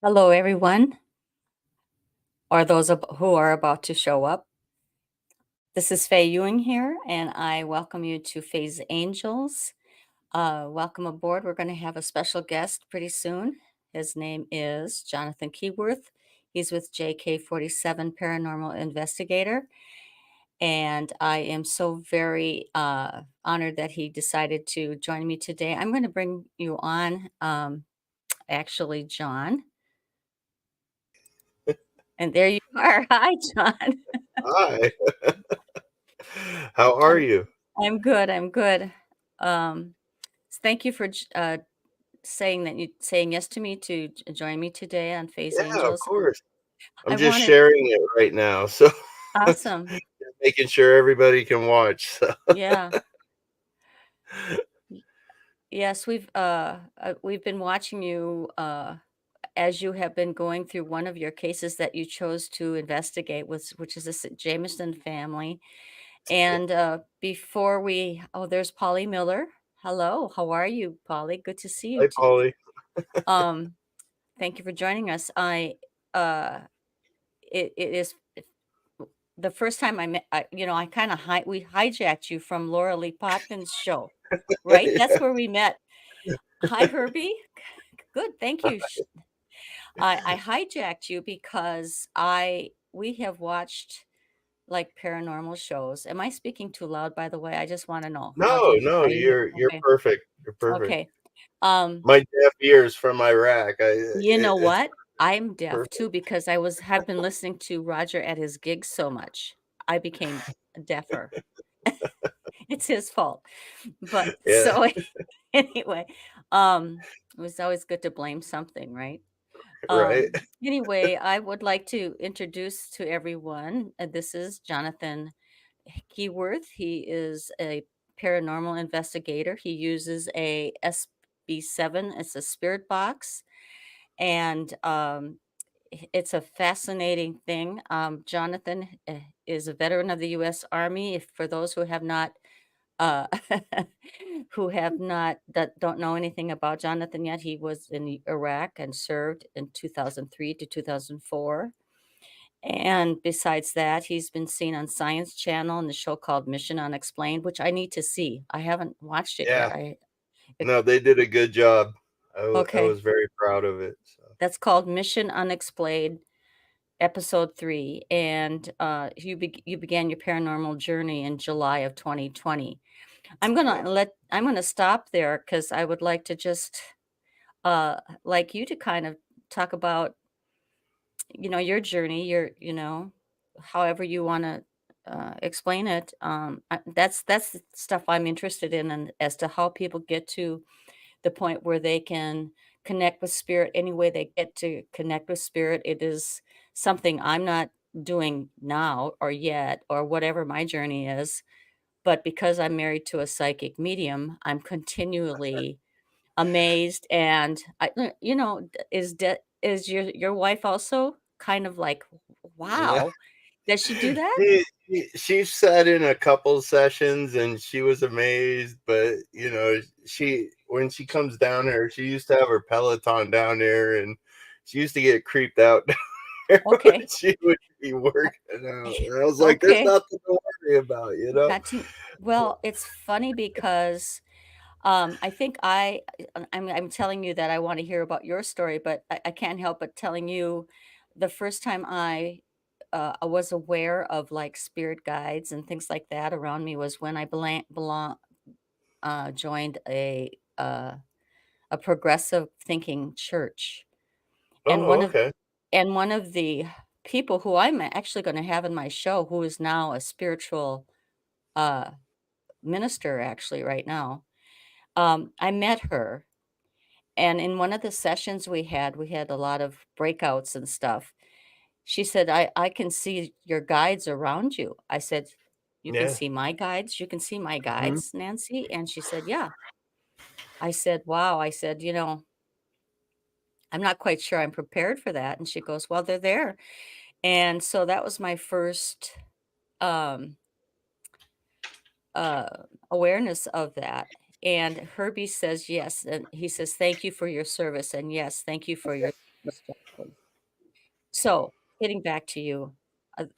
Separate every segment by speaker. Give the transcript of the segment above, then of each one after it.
Speaker 1: Hello, everyone, or those who are about to show up. This is Faye Ewing here, and I welcome you to Faye's Angels. Welcome aboard. We're going to have a special guest pretty soon. His name is Jonathan Keyworth. He's with JK47 Paranormal Investigator, and I am so very honored that he decided to join me today. I'm going to bring you on, actually, John. And there you are. Hi, John.
Speaker 2: Hi. How are
Speaker 1: I'm
Speaker 2: you?
Speaker 1: I'm good. I'm good. Um, thank you for saying yes to me to join me today on Faye's
Speaker 2: Yeah, of
Speaker 1: Angels.
Speaker 2: course. I'm
Speaker 1: I
Speaker 2: just
Speaker 1: wanted
Speaker 2: sharing it right now, so
Speaker 1: awesome.
Speaker 2: making sure everybody can watch. So.
Speaker 1: Yeah. Y- Yes, we've been watching you as you have been going through one of your cases that you chose to investigate, which is the Jameson family.
Speaker 2: Yeah.
Speaker 1: And before there's Polly Miller. Hello, how are you, Polly? Good to see you.
Speaker 2: Hi, Polly.
Speaker 1: Um, Thank you for joining us. Uh, it is the first time I met, I kind of we hijacked you from Laura Lee Potkin's show, right? That's
Speaker 2: Yeah.
Speaker 1: where we met. Hi, Herbie. Good, thank you. I hijacked you because we have watched like paranormal shows. Am I speaking too loud, by the way? I just want to know.
Speaker 2: No, no,
Speaker 1: Are you
Speaker 2: you're
Speaker 1: okay?
Speaker 2: perfect. You're perfect.
Speaker 1: Okay. Um,
Speaker 2: My deaf ears from Iraq.
Speaker 1: You know
Speaker 2: It's
Speaker 1: what? I'm deaf
Speaker 2: perfect.
Speaker 1: too because have been listening to Roger at his gigs so much. I became deafer. It's his fault. But
Speaker 2: Yeah,
Speaker 1: so anyway, it was always good to blame something, right?
Speaker 2: right.
Speaker 1: Anyway, I would like to introduce to everyone, this is Jonathan Keyworth. He is a paranormal investigator. He uses a SB7. It's a spirit box, and it's a fascinating thing. Jonathan is a veteran of the U.S. Army. If for those who have not, uh, that don't know anything about Jonathan yet, he was in Iraq and served in 2003 to 2004. And besides that, he's been seen on Science Channel in the show called Mission Unexplained, which I need to see. I haven't watched it yet.
Speaker 2: Yeah.
Speaker 1: It,
Speaker 2: No, they did a good job. I
Speaker 1: okay,
Speaker 2: was very proud of it. So.
Speaker 1: that's called Mission Unexplained Episode 3, and, you began your paranormal journey in July of 2020.
Speaker 2: Yeah.
Speaker 1: I'm gonna stop there because I would like to just, like you to kind of talk about, your journey, however you wanna, explain it. That's the stuff I'm interested in and as to how people get to the point where they can connect with spirit any way they get to connect with spirit. It is something I'm not doing now or yet or whatever my journey is. But because I'm married to a psychic medium, I'm continually amazed. And is your wife also kind of like,
Speaker 2: Yeah.
Speaker 1: wow, does she do that?
Speaker 2: She sat in a couple sessions and she was amazed, but she when she comes down here, she used to have her Peloton down there, and she used to get creeped out down there when
Speaker 1: Okay.
Speaker 2: she would be working out. And I was like, "There's
Speaker 1: Okay.
Speaker 2: nothing to worry about, you know."
Speaker 1: Got to Well, it's funny because I think I'm telling you that I want to hear about your story, but I can't help but telling you the first time I was aware of like spirit guides and things like that around me was when I joined a progressive thinking church, and
Speaker 2: Oh, okay.
Speaker 1: one of the people who I'm actually going to have in my show, who is now a spiritual uh, minister, actually right now. I met her. And in one of the sessions we had a lot of breakouts and stuff. She said, I can see your guides around you. I said, you can
Speaker 2: Yeah.
Speaker 1: see my guides? You can see my
Speaker 2: Mhm.
Speaker 1: guides, Nancy? And she said, yeah. I said, wow. I said, I'm not quite sure I'm prepared for that. And she goes, well, they're there. And so that was my first um, uh, awareness of that. And Herbie says, yes. And he says, thank you for your service. And yes, thank you for your service. So, getting back to you,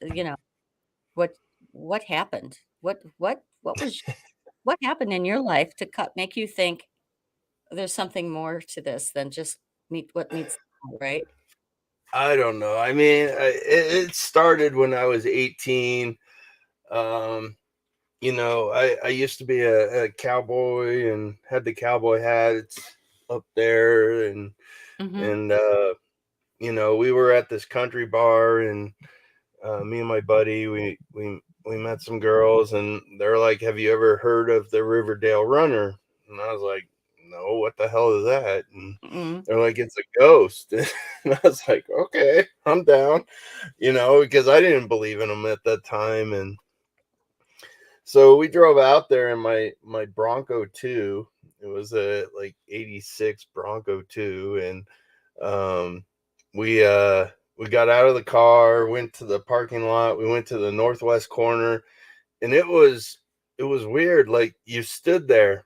Speaker 1: you know, what what happened? What was what happened in your life to cut make you think there's something more to this than just meets the eye, right?
Speaker 2: I don't know. I mean, it started when I was 18. Um, I used to be a cowboy and had the cowboy hats up there,
Speaker 1: Mhm.
Speaker 2: and we were at this country bar, and me and my buddy, we met some girls, and they're like, "Have you ever heard of the Riverdale Runner?" And I was like, "No, what the hell is that?" And
Speaker 1: Mm.
Speaker 2: they're like, "It's a ghost." And I was like, "Okay, I'm down," because I didn't believe in them at that time. And so we drove out there in my Bronco 2. It was a like 86 Bronco 2, and um we got out of the car, went to the parking lot, we went to the northwest corner, and it was weird. Like, you stood there.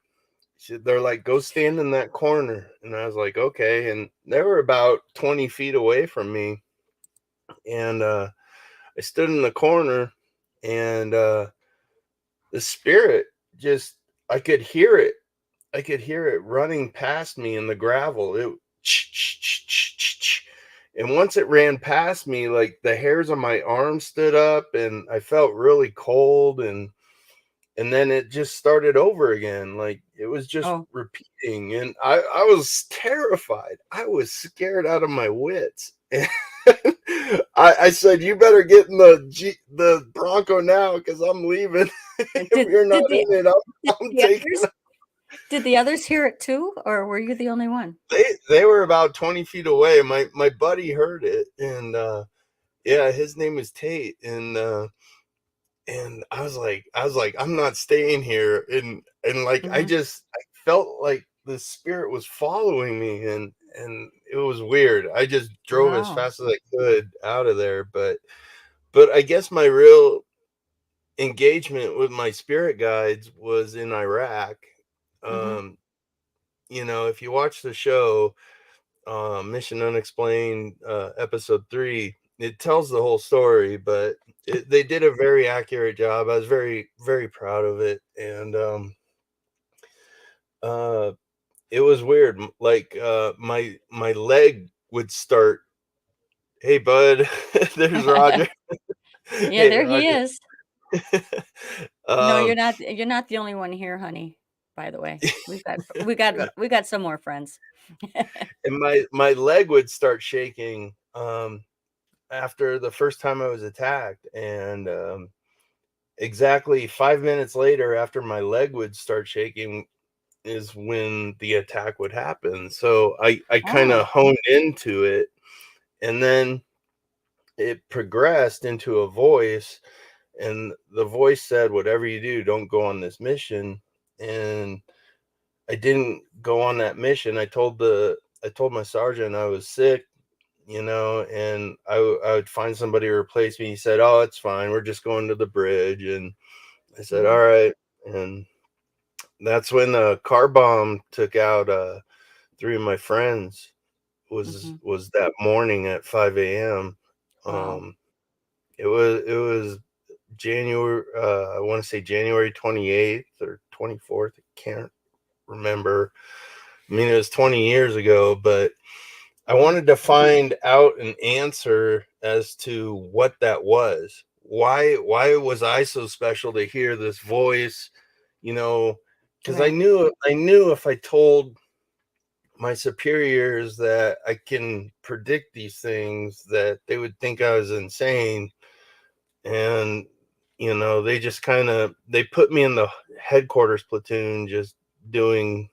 Speaker 2: They're like, "Go stand in that corner." And I was like, "Okay." And they were about 20 feet away from me, and I stood in the corner, and the spirit just I could hear it. I could hear it running past me in the gravel. And once it ran past me, like, the hairs on my arm stood up, and I felt really cold, and then it just started over again. Like, it was just
Speaker 1: Oh,
Speaker 2: repeating, and I was terrified. I was scared out of my wits. And I said, "You better get in the Bronco now, because I'm leaving.
Speaker 1: and
Speaker 2: If you're not in it,
Speaker 1: did
Speaker 2: I'm
Speaker 1: the
Speaker 2: taking."
Speaker 1: did the others hear it too, or were you the only one?
Speaker 2: They were about 20 feet away. My buddy heard it, and yeah, his name is Tate, and I was like, "I'm not staying here." And like,
Speaker 1: Mhm.
Speaker 2: I felt like the spirit was following me, and it was weird. I just drove as
Speaker 1: Wow.
Speaker 2: fast as I could out of there. But I guess my real engagement with my spirit guides was in Iraq.
Speaker 1: Mhm.
Speaker 2: Um, if you watch the show, Mission Unexplained, episode 3, it tells the whole story, but they did a very accurate job. I was very, very proud of it. And uh, it was weird. Like, my leg would start, "Hey, bud." There's Roger.
Speaker 1: Yeah,
Speaker 2: Hey,
Speaker 1: there he
Speaker 2: Roger.
Speaker 1: is. No,
Speaker 2: um,
Speaker 1: you're not the only one here, honey, by the way. We got some more friends.
Speaker 2: and my leg would start shaking after the first time I was attacked. And exactly 5 minutes later, after my leg would start shaking, is when the attack would happen. So I kind of
Speaker 1: Oh,
Speaker 2: honed into it, and then it progressed into a voice, and the voice said, "Whatever you do, don't go on this mission." And I didn't go on that mission. I told my sergeant I was sick, and I would find somebody to replace me. He said, "Oh, it's fine. We're just going to the bridge." And I said,
Speaker 1: mhm,
Speaker 2: "All right." And that's when a car bomb took out, 3 of my friends. Was
Speaker 1: mhm.
Speaker 2: was that morning at 5 a.m.
Speaker 1: Wow.
Speaker 2: Um, it was January, I wanna say January 28th or 24th, I can't remember. I mean, it was 20 years ago, but I
Speaker 1: Mhm,
Speaker 2: wanted to find out an answer as to what that was. Why was I so special to hear this voice, you know? Because I
Speaker 1: right.
Speaker 2: knew I knew if I told my superiors that I can predict these things, that they would think I was insane. And they just they put me in the headquarters platoon, just doing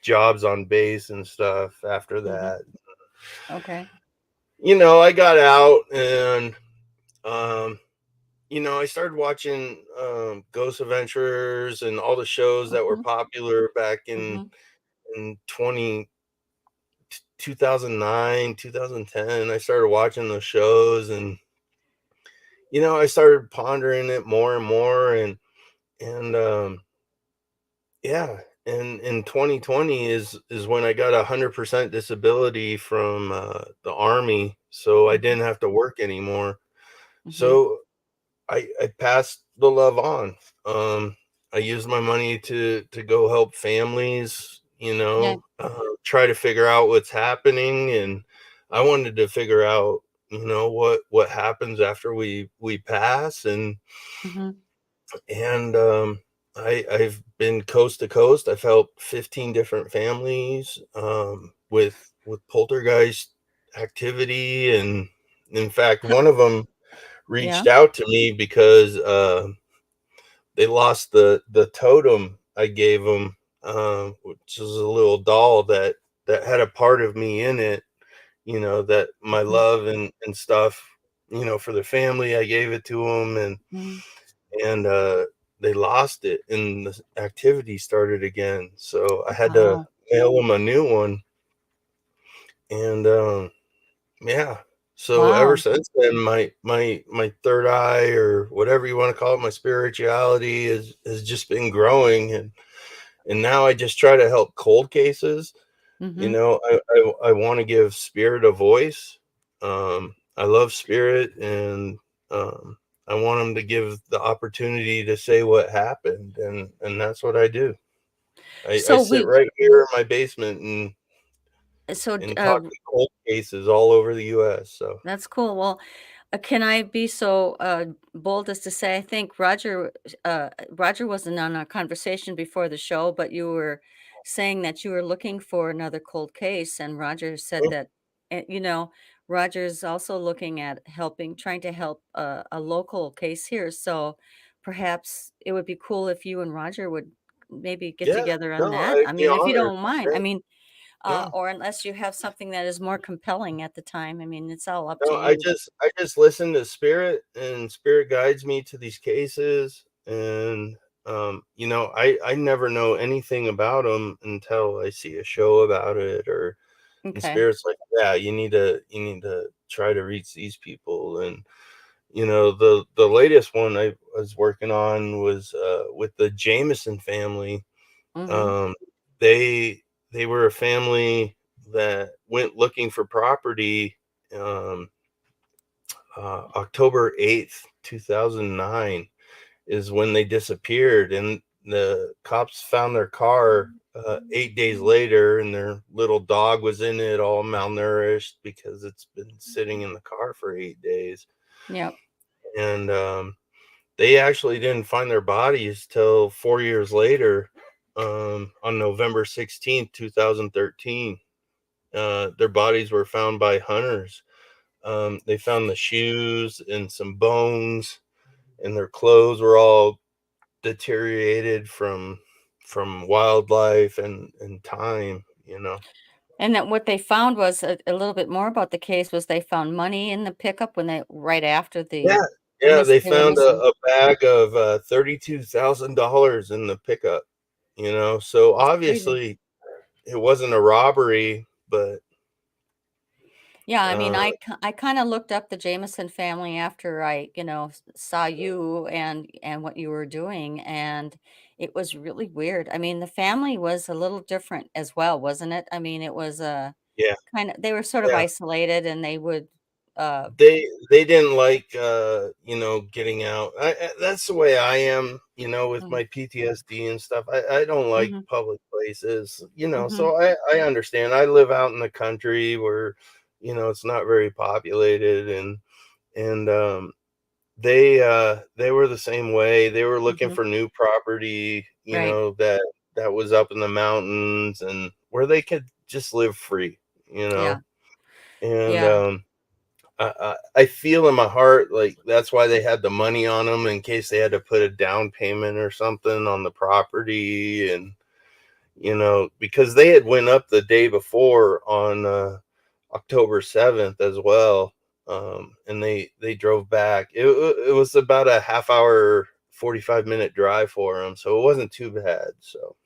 Speaker 2: jobs on base and stuff after
Speaker 1: Mhm.
Speaker 2: that.
Speaker 1: Okay.
Speaker 2: I got out, and um I started watching Ghost Adventurers and all the shows that were
Speaker 1: Mhm,
Speaker 2: popular back
Speaker 1: mhm,
Speaker 2: in 2009, 2010. I started watching those shows, and I started pondering it more and more. And yeah, and in 2020 is when I got 100% disability from, the Army, so I
Speaker 1: Mhm,
Speaker 2: didn't have to work anymore.
Speaker 1: mhm.
Speaker 2: So I passed the love on. Um, I used my money to go help families,
Speaker 1: Yeah,
Speaker 2: try to figure out what's happening, and I wanted to figure out, what happens after we pass,
Speaker 1: mhm.
Speaker 2: and I've been coast to coast. I've helped 15 different families, with poltergeist activity, and in fact,
Speaker 1: Huh,
Speaker 2: one of them
Speaker 1: yeah,
Speaker 2: reached out to me because, they lost the totem I gave them, which is a little doll that had a part of me in it, that my
Speaker 1: mhm,
Speaker 2: love and stuff, for the family. I gave it to them,
Speaker 1: mhm.
Speaker 2: and they lost it, and the activity started again, so I had to
Speaker 1: Wow,
Speaker 2: mail them a new one, and yeah. So ever
Speaker 1: wow.
Speaker 2: since then, my third eye, or whatever you wanna call it, my spirituality has just been growing, and now I just try to help cold cases.
Speaker 1: Mhm.
Speaker 2: I wanna give spirit a voice. I love spirit, and, um, I want them to give the opportunity to say what happened, and that's what I do. I
Speaker 1: So
Speaker 2: sit
Speaker 1: we
Speaker 2: right here in my basement
Speaker 1: so,
Speaker 2: and talk to cold cases all over the US, so
Speaker 1: that's cool. Well, can I be so bold as to say I think Roger wasn't on our conversation before the show, but you were saying that you were looking for another cold case, and Roger said
Speaker 2: oh,
Speaker 1: that Roger's also looking at helping, trying to help a local case here. So perhaps it would be cool if you and Roger would maybe get
Speaker 2: yeah,
Speaker 1: together on
Speaker 2: no,
Speaker 1: that.
Speaker 2: I'd
Speaker 1: I
Speaker 2: be
Speaker 1: mean, if you
Speaker 2: honored.
Speaker 1: don't mind.
Speaker 2: Yeah,
Speaker 1: I mean,
Speaker 2: no.
Speaker 1: or unless you have something that is more compelling at the time. I mean, it's all up to
Speaker 2: No,
Speaker 1: you.
Speaker 2: I just listen to spirit, and spirit guides me to these cases, and, I never know anything about them until I see a show about it, or and
Speaker 1: Okay.
Speaker 2: spirit's like, "Yeah, you need to try to reach these people," and, the latest one I was working on was, with the Jameson family.
Speaker 1: Mhm.
Speaker 2: Um, they they were a family that went looking for property, um October 8th, 2009 is when they disappeared, and the cops found their car, 8 days later, and their little dog was in it, all malnourished because it's been sitting in the car for 8 days,
Speaker 1: Yep.
Speaker 2: and they actually didn't find their bodies till 4 years later, on November 16th, 2013. Their bodies were found by hunters. They found the shoes and some bones, and their clothes were all deteriorated from wildlife and time.
Speaker 1: And that what they found was a little bit more about the case was they found money in the pickup when they right after
Speaker 2: Yeah,
Speaker 1: the
Speaker 2: yeah, they
Speaker 1: they were
Speaker 2: found a
Speaker 1: missing.
Speaker 2: a bag of, $32,000 in the pickup. So,
Speaker 1: That's crazy.
Speaker 2: obviously, it wasn't a robbery, but,
Speaker 1: Yeah, I mean,
Speaker 2: uh
Speaker 1: I kinda looked up the Jameson family after I, saw you and what you were doing, and it was really weird. I mean, the family was a little different as well, wasn't it? I mean, it was,
Speaker 2: yeah,
Speaker 1: kinda they were sort of
Speaker 2: yeah.
Speaker 1: isolated and they would, uh
Speaker 2: They didn't like, getting out. That's the way I am, with
Speaker 1: mm,
Speaker 2: my PTSD and stuff. I don't like
Speaker 1: mhm,
Speaker 2: public places,
Speaker 1: mhm,
Speaker 2: so I understand. I live out in the country where, it's not very populated, and they were the same way. They were looking
Speaker 1: mhm,
Speaker 2: for new property,
Speaker 1: right.
Speaker 2: that was up in the mountains and where they could just live free, you
Speaker 1: Yeah,
Speaker 2: know? And,
Speaker 1: yeah.
Speaker 2: I feel in my heart like that's why they had the money on them in case they had to put a down payment or something on the property, and, because they had went up the day before on, October 7th as well, and they drove back. It was about a half hour, 45-minute drive for them, so it wasn't too bad, so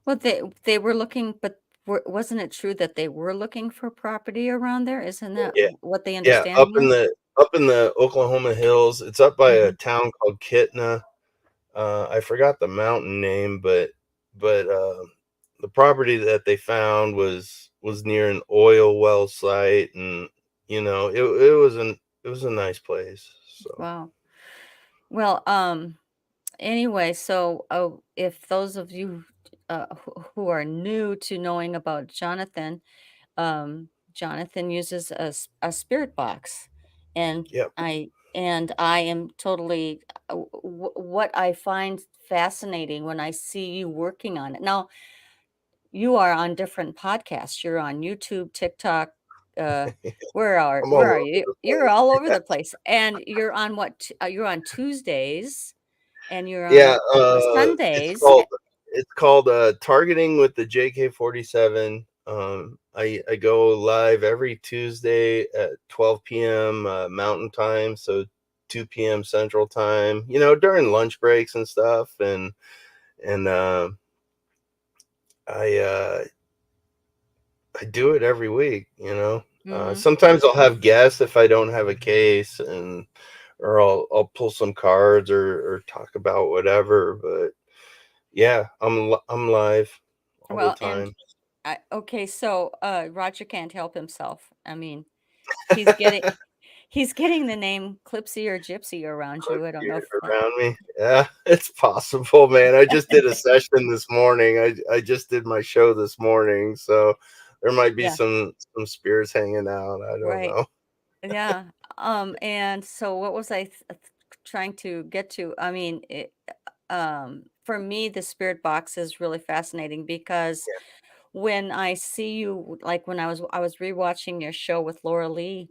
Speaker 1: Well, they were looking, but wasn't it true that they were looking for property around there? Isn't that
Speaker 2: yeah.
Speaker 1: what the
Speaker 2: Yeah, up
Speaker 1: understanding
Speaker 2: in
Speaker 1: is?
Speaker 2: the Oklahoma hills. It's up by a
Speaker 1: Mhm.
Speaker 2: town called Kitna. I forgot the mountain name, but the property that they found was near an oil well site, and it was a nice place. So
Speaker 1: Wow. Well, anyway, so, if those of you, who are new to knowing about Jonathan, Jonathan uses a spirit box, and
Speaker 2: yep.
Speaker 1: I am totally, what I find fascinating when I see you working on it. Now, you are on different podcasts. You're on YouTube, TikTok, uh,
Speaker 2: I'm all
Speaker 1: where are
Speaker 2: over
Speaker 1: you?
Speaker 2: the
Speaker 1: You're
Speaker 2: place.
Speaker 1: all over the place, and you're on you're on Tuesdays, and you're
Speaker 2: Yeah,
Speaker 1: on, Sundays.
Speaker 2: it's called Targeting with the JK-47. I go live every Tuesday at 12 p.m. Mountain Time, so 2 p.m. Central Time. During lunch breaks and stuff, and I I do it every week.
Speaker 1: Mhm.
Speaker 2: Sometimes I'll have guests if I don't have a case, and or I'll pull some cards or talk about whatever. But yeah, I'm live all the
Speaker 1: Well, and
Speaker 2: time.
Speaker 1: okay, so, Roger can't help himself. I mean, he's getting he's getting the name Clipsy or Gypsy around
Speaker 2: Click
Speaker 1: you. I don't know
Speaker 2: here
Speaker 1: if that.
Speaker 2: around me. Yeah, it's possible, man. I just did a session this morning. I just did my show this morning, so there might be
Speaker 1: Yeah,
Speaker 2: some spirits hanging out. I don't
Speaker 1: right.
Speaker 2: know.
Speaker 1: Yeah, and so what was I trying to get to? I mean, for me, the spirit box is really fascinating because when I see you, like when I was rewatching your show with Laura Lee,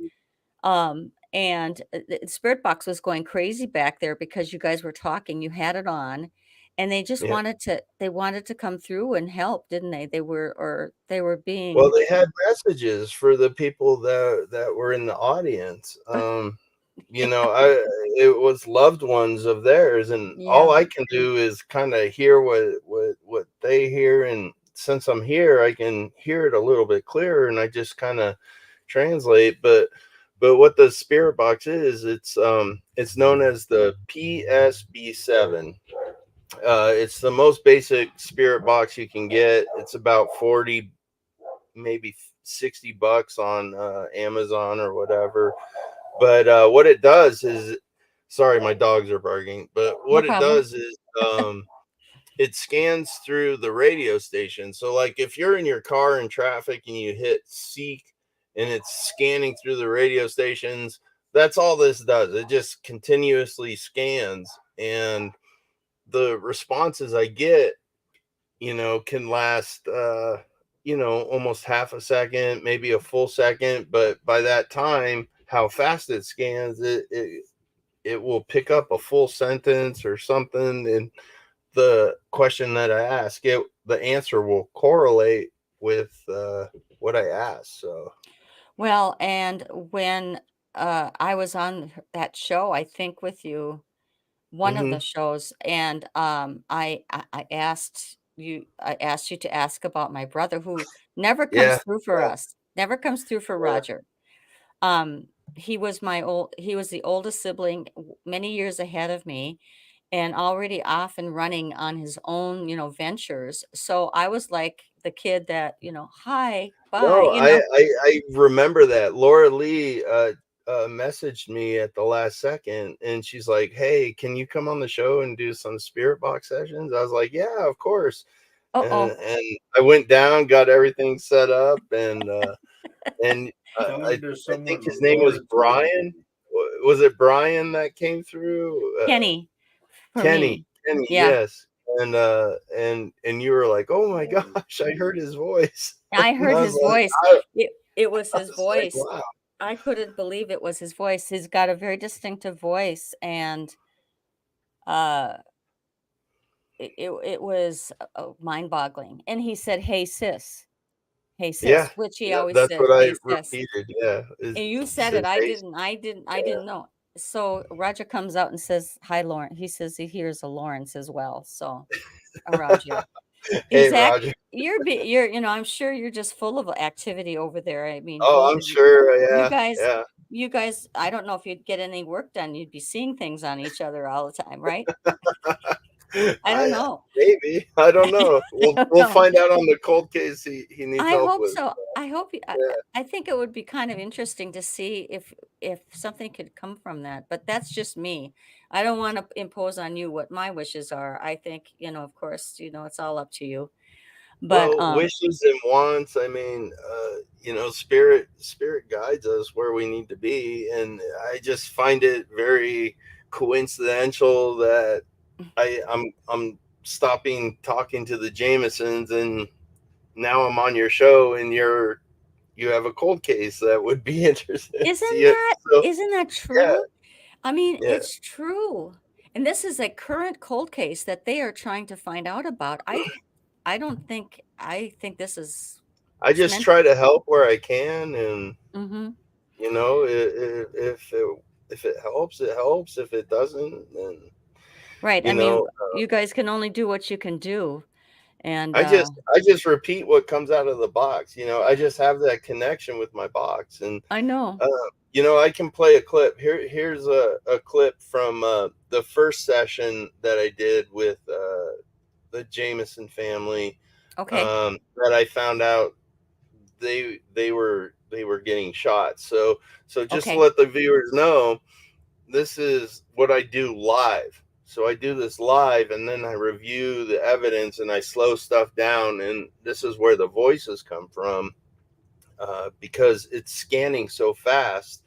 Speaker 1: and the Spirit Box was going crazy back there because you guys were talking, you had it on, and they just
Speaker 2: Yeah.
Speaker 1: wanted to come through and help, didn't they? They were
Speaker 2: Well,
Speaker 1: being
Speaker 2: they had messages for the people that were in the audience. I it was loved ones of theirs, and all
Speaker 1: Yeah.
Speaker 2: I can do is kind of hear what they hear, and since I'm here, I can hear it a little bit clearer, and I just kind of translate. But what the spirit box is, it's known as the PSB7. It's the most basic spirit box you can get. It's about 40, maybe $60 on Amazon or whatever. But what it does is, sorry, my dogs are barking. But
Speaker 1: No
Speaker 2: what it
Speaker 1: problem.
Speaker 2: does is, it scans through the radio station. So, like, if you're in your car in traffic and you hit seek and it's scanning through the radio stations, that's all this does. It just continuously scans, and the responses I get can last, almost half a second, maybe a full second. But by that time, how fast it scans, it will pick up a full sentence or something. And the question that I ask, the answer will correlate with what I asked. So,
Speaker 1: Well, and when, I was on that show, I think with you, one of
Speaker 2: hmm,
Speaker 1: the shows, and, I asked you to ask about my brother who never comes
Speaker 2: yeah,
Speaker 1: through for us, never comes through for
Speaker 2: yeah.
Speaker 1: Roger. He was the oldest sibling, many years ahead of me, and already off and running on his own, ventures. So I was like the kid that, "Hi, bye,"
Speaker 2: No, I remember that. Laura Lee messaged me at the last second, and she's like, "Hey, can you come on the show and do some spirit box sessions?" I was like, "Yeah, of course." And
Speaker 1: Uh-oh,
Speaker 2: I went down, got everything set up, and
Speaker 3: Tell
Speaker 2: I
Speaker 3: him there's
Speaker 2: I think
Speaker 3: someone
Speaker 2: his name was
Speaker 3: roaring to him.
Speaker 2: Brian. Was it Brian that came through?
Speaker 1: Kenny for
Speaker 2: Kenny,
Speaker 1: me.
Speaker 2: Kenny,
Speaker 1: Yeah,
Speaker 2: yes. And you were like, "Oh my gosh, I heard his voice."
Speaker 1: I
Speaker 2: And
Speaker 1: heard his voice. It was
Speaker 2: I
Speaker 1: his
Speaker 2: was like,
Speaker 1: voice.
Speaker 2: "Wow."
Speaker 1: I couldn't believe it was his voice. He's got a very distinctive voice, and, uh it was, mind-boggling, and he said, hey,
Speaker 2: Yeah,
Speaker 1: sis," which he
Speaker 2: yeah,
Speaker 1: always
Speaker 2: that's
Speaker 1: said,
Speaker 2: what I
Speaker 1: "Hey, sis,"
Speaker 2: repeated, yeah,
Speaker 1: and
Speaker 2: is
Speaker 1: you said it,
Speaker 2: says Hayes.
Speaker 1: I
Speaker 2: Yeah.
Speaker 1: didn't know. So, Roger comes out and says, "Hi, Lauren." He says he hears a Lawrence as well, so, around you.
Speaker 2: Hey,
Speaker 1: He's act
Speaker 2: Roger.
Speaker 1: you're I'm sure you're just full of activity over there. I mean,
Speaker 2: Oh,
Speaker 1: both
Speaker 2: I'm
Speaker 1: of you
Speaker 2: sure,
Speaker 1: you
Speaker 2: yeah,
Speaker 1: guys
Speaker 2: yeah.
Speaker 1: you guys, I don't know if you'd get any work done, you'd be seeing things on each other all the time, right? I don't know.
Speaker 2: Maybe, I don't know.
Speaker 1: I
Speaker 2: We'll
Speaker 1: don't
Speaker 2: we'll
Speaker 1: know.
Speaker 2: find out on the cold case he needs
Speaker 1: I
Speaker 2: help
Speaker 1: hope
Speaker 2: with.
Speaker 1: so. I hope you
Speaker 2: Yeah.
Speaker 1: I think it would be kind of interesting to see if something could come from that, but that's just me. I don't wanna impose on you what my wishes are. I think, of course, it's all up to you. But,
Speaker 2: Well, wishes and wants, I mean, spirit guides us where we need to be, and I just find it very coincidental that I'm stopping talking to the Jamesons, and now I'm on your show, and you have a cold case that would be interesting.
Speaker 1: isn't
Speaker 2: Yeah,
Speaker 1: that
Speaker 2: so
Speaker 1: isn't that
Speaker 2: yeah,
Speaker 1: true? I mean,
Speaker 2: yeah.
Speaker 1: it's true. And this is a current cold case that they are trying to find out about. I don't think I think this is
Speaker 2: I
Speaker 1: it's
Speaker 2: just
Speaker 1: meant.
Speaker 2: try to help where I can, and
Speaker 1: Mhm.
Speaker 2: if it helps, it helps. If it doesn't, then
Speaker 1: Right. I
Speaker 2: you
Speaker 1: mean,
Speaker 2: know,
Speaker 1: you guys can only do what you can do. And
Speaker 2: I just repeat what comes out of the box. I just have that connection with my box, and
Speaker 1: I know.
Speaker 2: uh, I can play a clip. Here's a clip from the first session that I did with the Jameson family.
Speaker 1: Okay.
Speaker 2: That I found out they were getting shot. So just to
Speaker 1: Okay.
Speaker 2: let the viewers know, this is what I do live. So I do this live, and then I review the evidence and I slow stuff down. And this is where the voices come from, because it's scanning so fast.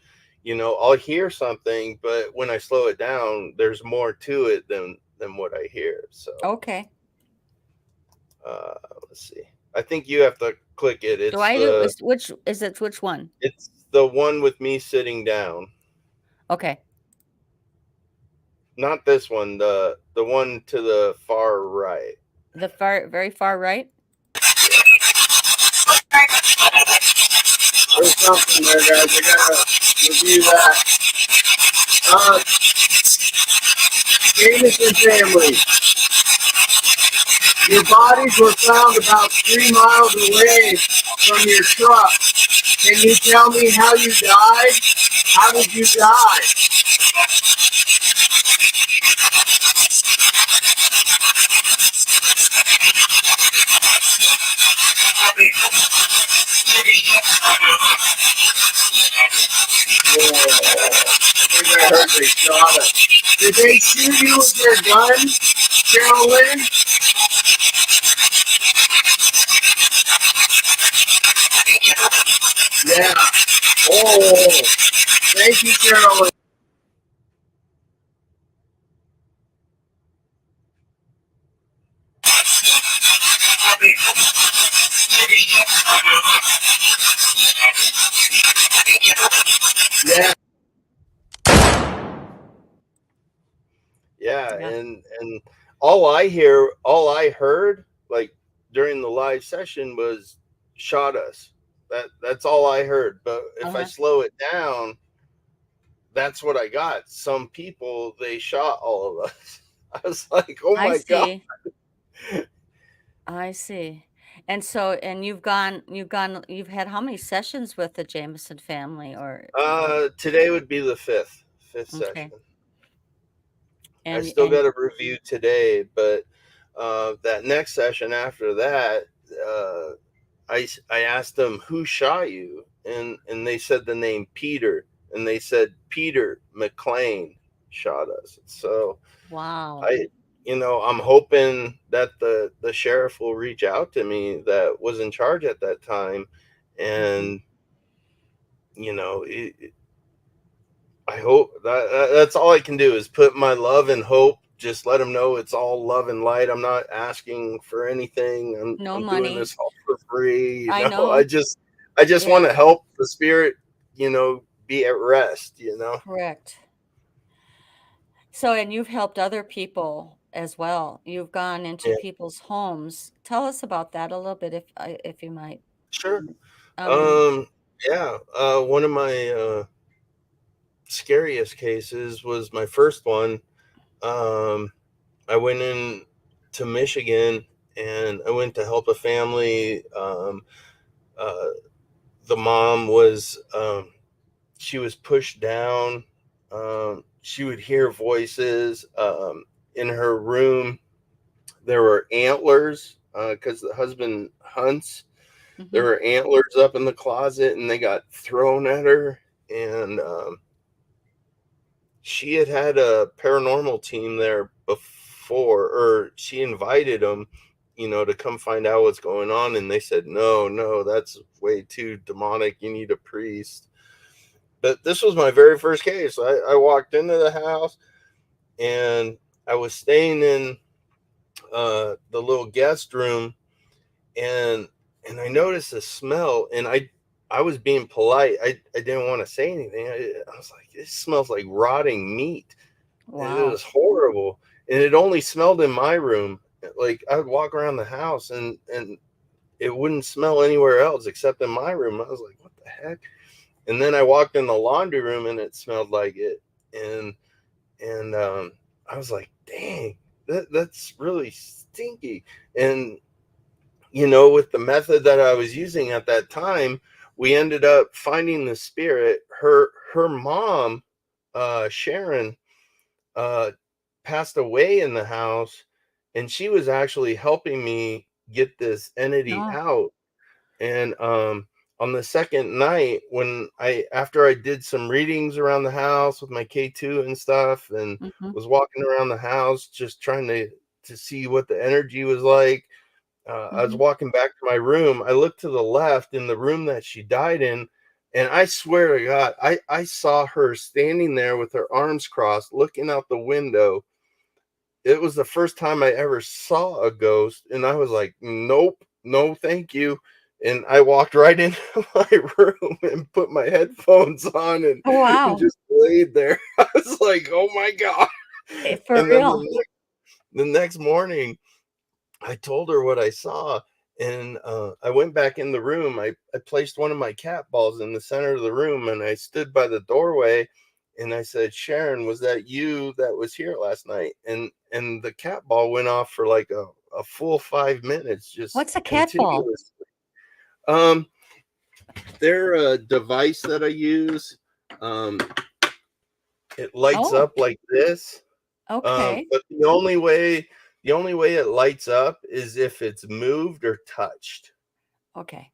Speaker 2: I'll hear something, but when I slow it down, there's more to it than what I hear. So
Speaker 1: Okay.
Speaker 2: uh, let's see. I think you have to click it.
Speaker 1: Do
Speaker 2: It's
Speaker 1: I do
Speaker 2: the
Speaker 1: is which is it which one?
Speaker 2: it's the one with me sitting down.
Speaker 1: Okay.
Speaker 2: Not this one. The one to the far right.
Speaker 1: The far very far right?
Speaker 2: There's something there, guys. I gotta review that. Uh, Jameson family. Your bodies were found about 3 miles away from your truck. Can you tell me how you died? How did you die? Whoa. I think I heard they shot us. Did they shoot you with their gun, Carolyn? Yeah. Oh, thank you, Carolyn. Yeah. Yeah,
Speaker 1: Yeah.
Speaker 2: and all I heard, like during the live session, was shot us. That's all I heard. But if I
Speaker 1: Uh-huh.
Speaker 2: slow it down, that's what I got. Some people, they shot all of us. I was like, oh
Speaker 1: I
Speaker 2: my god.
Speaker 1: see. I see. And so and you've had how many sessions with the Jameson family or
Speaker 2: Today would be the fifth
Speaker 1: okay.
Speaker 2: session. I
Speaker 1: And
Speaker 2: still got a review today, but that next session after that, uh, I asked them who shot you, and they said the name Peter, and they said Peter McLean shot us. So
Speaker 1: wow.
Speaker 2: I, I'm hoping that the sheriff will reach out to me that was in charge at that time,
Speaker 1: Mhm.
Speaker 2: and I hope that's all I can do is put my love and hope. Just let them know it's all love and light. I'm not asking for anything. I'm
Speaker 1: No
Speaker 2: I'm doing
Speaker 1: money.
Speaker 2: this all for free.
Speaker 1: I
Speaker 2: I
Speaker 1: know.
Speaker 2: just
Speaker 1: Yeah,
Speaker 2: want to help the spirit, be at rest.
Speaker 1: correct. So and you've helped other people as well. You've gone into
Speaker 2: Yeah,
Speaker 1: people's homes. Tell us about that a little bit if you might.
Speaker 2: sure.
Speaker 1: Um,
Speaker 2: Um, yeah. One of my scariest cases was my first one. Um, I went in to Michigan, and I went to help a family. Uh, the mom was she was pushed down. She would hear voices in her room. There were antlers, because the husband hunts. There
Speaker 1: Mhm.
Speaker 2: were antlers up in the closet, and they got thrown at her. And she had had a paranormal team there before, or she invited them, to come find out what's going on. And they said, no, no, that's way too demonic. You need a priest. But this was my very first case. I walked into the house, and I was staying in the little guest room, and I noticed a smell, and I was being polite. I didn't want to say anything. I was like, this smells like rotting meat. It
Speaker 1: Wow.
Speaker 2: was horrible, and it only smelled in my room. Like, I would walk around the house, and it wouldn't smell anywhere else except in my room. I was like, what the heck? And then I walked in the laundry room, and it smelled like it. And I was like, dang, that's really stinky. And with the method that I was using at that time, we ended up finding the spirit. Her mom, Sharon, uh, passed away in the house, and she was actually helping me get this entity
Speaker 1: No.
Speaker 2: out. And on the second night, when I after I did some readings around the house with my K2 and stuff, and
Speaker 1: Mhm.
Speaker 2: was walking around the house just trying to see what the energy was like, I was
Speaker 1: Mhm.
Speaker 2: walking back to my room. I looked to the left in the room that she died in, and I swear to God, I saw her standing there with her arms crossed, looking out the window. It was the first time I ever saw a ghost, and I was like, "Nope, no, thank you." And I walked right into my room and put my headphones on, and
Speaker 1: Oh, wow.
Speaker 2: just laid there. I was like, "Oh my god."
Speaker 1: For
Speaker 2: And then
Speaker 1: real.
Speaker 2: the next morning, I told her what I saw, and I went back in the room. I placed one of my cat balls in the center of the room, and I stood by the doorway, and I said, "Sharon, was that you that was here last night?" And the cat ball went off for like a full 5 minutes, just
Speaker 1: What's a cat ball?
Speaker 2: continuous. Um, they're a device that I use. Um, it lights
Speaker 1: Oh,
Speaker 2: up like this.
Speaker 1: okay.
Speaker 2: But the only way it lights up is if it's moved or touched.
Speaker 1: Okay.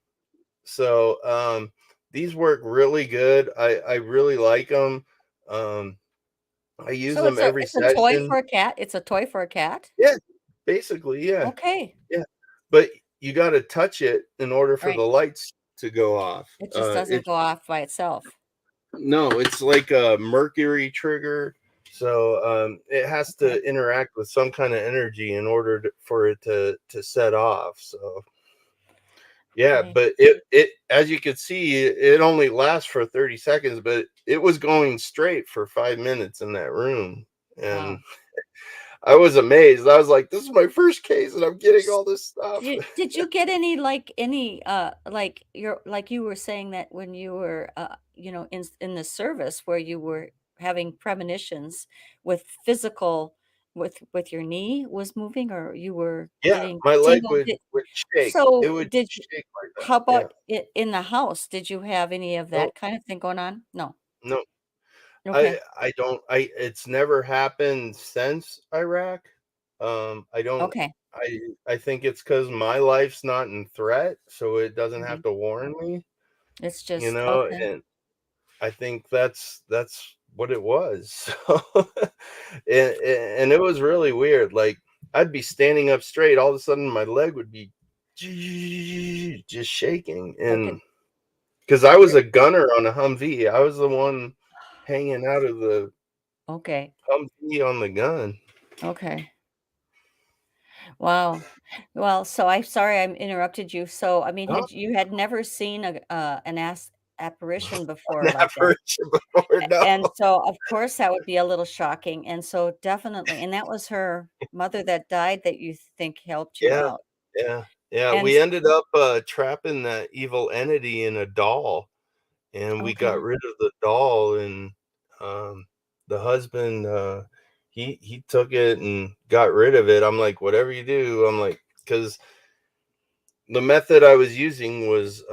Speaker 2: So these work really good. I really like them. Um, I use
Speaker 1: So
Speaker 2: them every
Speaker 1: it's a toy
Speaker 2: session.
Speaker 1: for a cat? It's a toy for a cat?
Speaker 2: Yeah, basically, yeah,
Speaker 1: Okay.
Speaker 2: yeah. But you got to touch it in order for the
Speaker 1: Right.
Speaker 2: lights to go off.
Speaker 1: It just doesn't
Speaker 2: It
Speaker 1: go off by itself.
Speaker 2: No, it's like a mercury trigger. So it has
Speaker 1: Okay.
Speaker 2: to interact with some kind of energy in order for it to set off. So yeah,
Speaker 1: Okay.
Speaker 2: but it as you could see, it only lasts for 30 seconds, but it was going straight for 5 minutes in that room. And
Speaker 1: Wow.
Speaker 2: I was amazed. I was like, this is my first case, and I'm getting
Speaker 1: S
Speaker 2: all this stuff.
Speaker 1: did you get like, like you were saying that when you were, in the service where you were having premonitions with physical with your knee was moving or you were
Speaker 2: Yeah,
Speaker 1: getting
Speaker 2: my leg
Speaker 1: tingle
Speaker 2: would shake. It
Speaker 1: so
Speaker 2: would
Speaker 1: did you
Speaker 2: shake like that.
Speaker 1: how
Speaker 2: Yeah.
Speaker 1: about in the house? Did you have any of
Speaker 2: No,
Speaker 1: that kind of thing going on? No.
Speaker 2: no. I
Speaker 1: Okay.
Speaker 2: I don't I it's never happened since Iraq. I don't
Speaker 1: Okay.
Speaker 2: I think it's because my life's not in threat, so it doesn't have
Speaker 1: Mhm.
Speaker 2: to warn me,
Speaker 1: It's just okay.
Speaker 2: and I think that's what it was. So, and it was really weird. Like, I'd be standing up straight, all of a sudden my leg would be just shaking,
Speaker 1: Okay.
Speaker 2: and because I was a gunner on a Humvee, I was the one hanging out of the
Speaker 1: Okay.
Speaker 2: Humvee on the gun.
Speaker 1: Okay. Wow. Well, so I'm sorry I interrupted you. So, I mean,
Speaker 2: No,
Speaker 1: you had never seen an apparition before like that.
Speaker 2: never before, no.
Speaker 1: And so, of course, that would be a little shocking. And so, definitely, and that was her mother that died that you think helped you
Speaker 2: Yeah,
Speaker 1: out.
Speaker 2: yeah, yeah,
Speaker 1: And
Speaker 2: we ended up, trapping that evil entity in a doll, and we got
Speaker 1: okay.
Speaker 2: rid of the doll, and, um, the husband, he took it and got rid of it. I'm like, "Whatever you do," I'm like, because the method I was using was,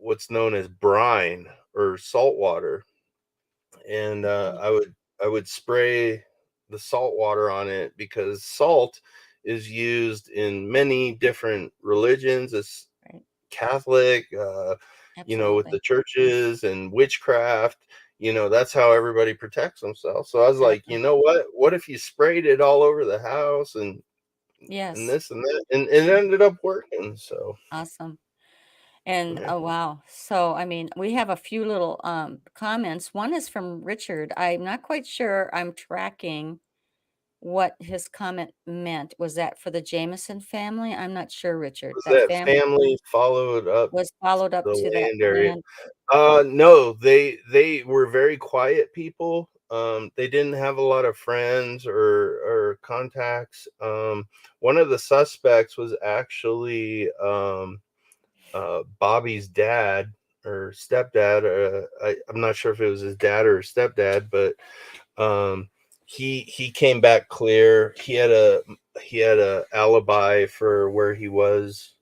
Speaker 2: what's known as brine or salt water, and,
Speaker 1: Okay.
Speaker 2: I would spray the salt water on it because salt is used in many different religions. It's
Speaker 1: Right.
Speaker 2: Catholic, with the
Speaker 1: Absolutely.
Speaker 2: churches and witchcraft. That's how everybody protects themselves. So I was like, you
Speaker 1: Exactly.
Speaker 2: know what? What if you sprayed it all over the house and
Speaker 1: Yes.
Speaker 2: this and that, and it ended up working. So
Speaker 1: Awesome. And
Speaker 2: yeah,
Speaker 1: oh wow. So I mean, we have a few little comments. One is from Richard. I'm not quite sure I'm tracking what his comment meant. Was that for the Jameson family? I'm not sure, Richard.
Speaker 2: was
Speaker 1: That
Speaker 2: that
Speaker 1: family
Speaker 2: family followed up
Speaker 1: was followed
Speaker 2: to
Speaker 1: up
Speaker 2: the
Speaker 1: to that
Speaker 2: land area?
Speaker 1: land.
Speaker 2: No, they were very quiet people. They didn't have a lot of friends or contacts. One of the suspects was actually Bobby's dad or stepdad. I'm not sure if it was his dad or his stepdad, but um, he came back clear. He had a alibi for where he was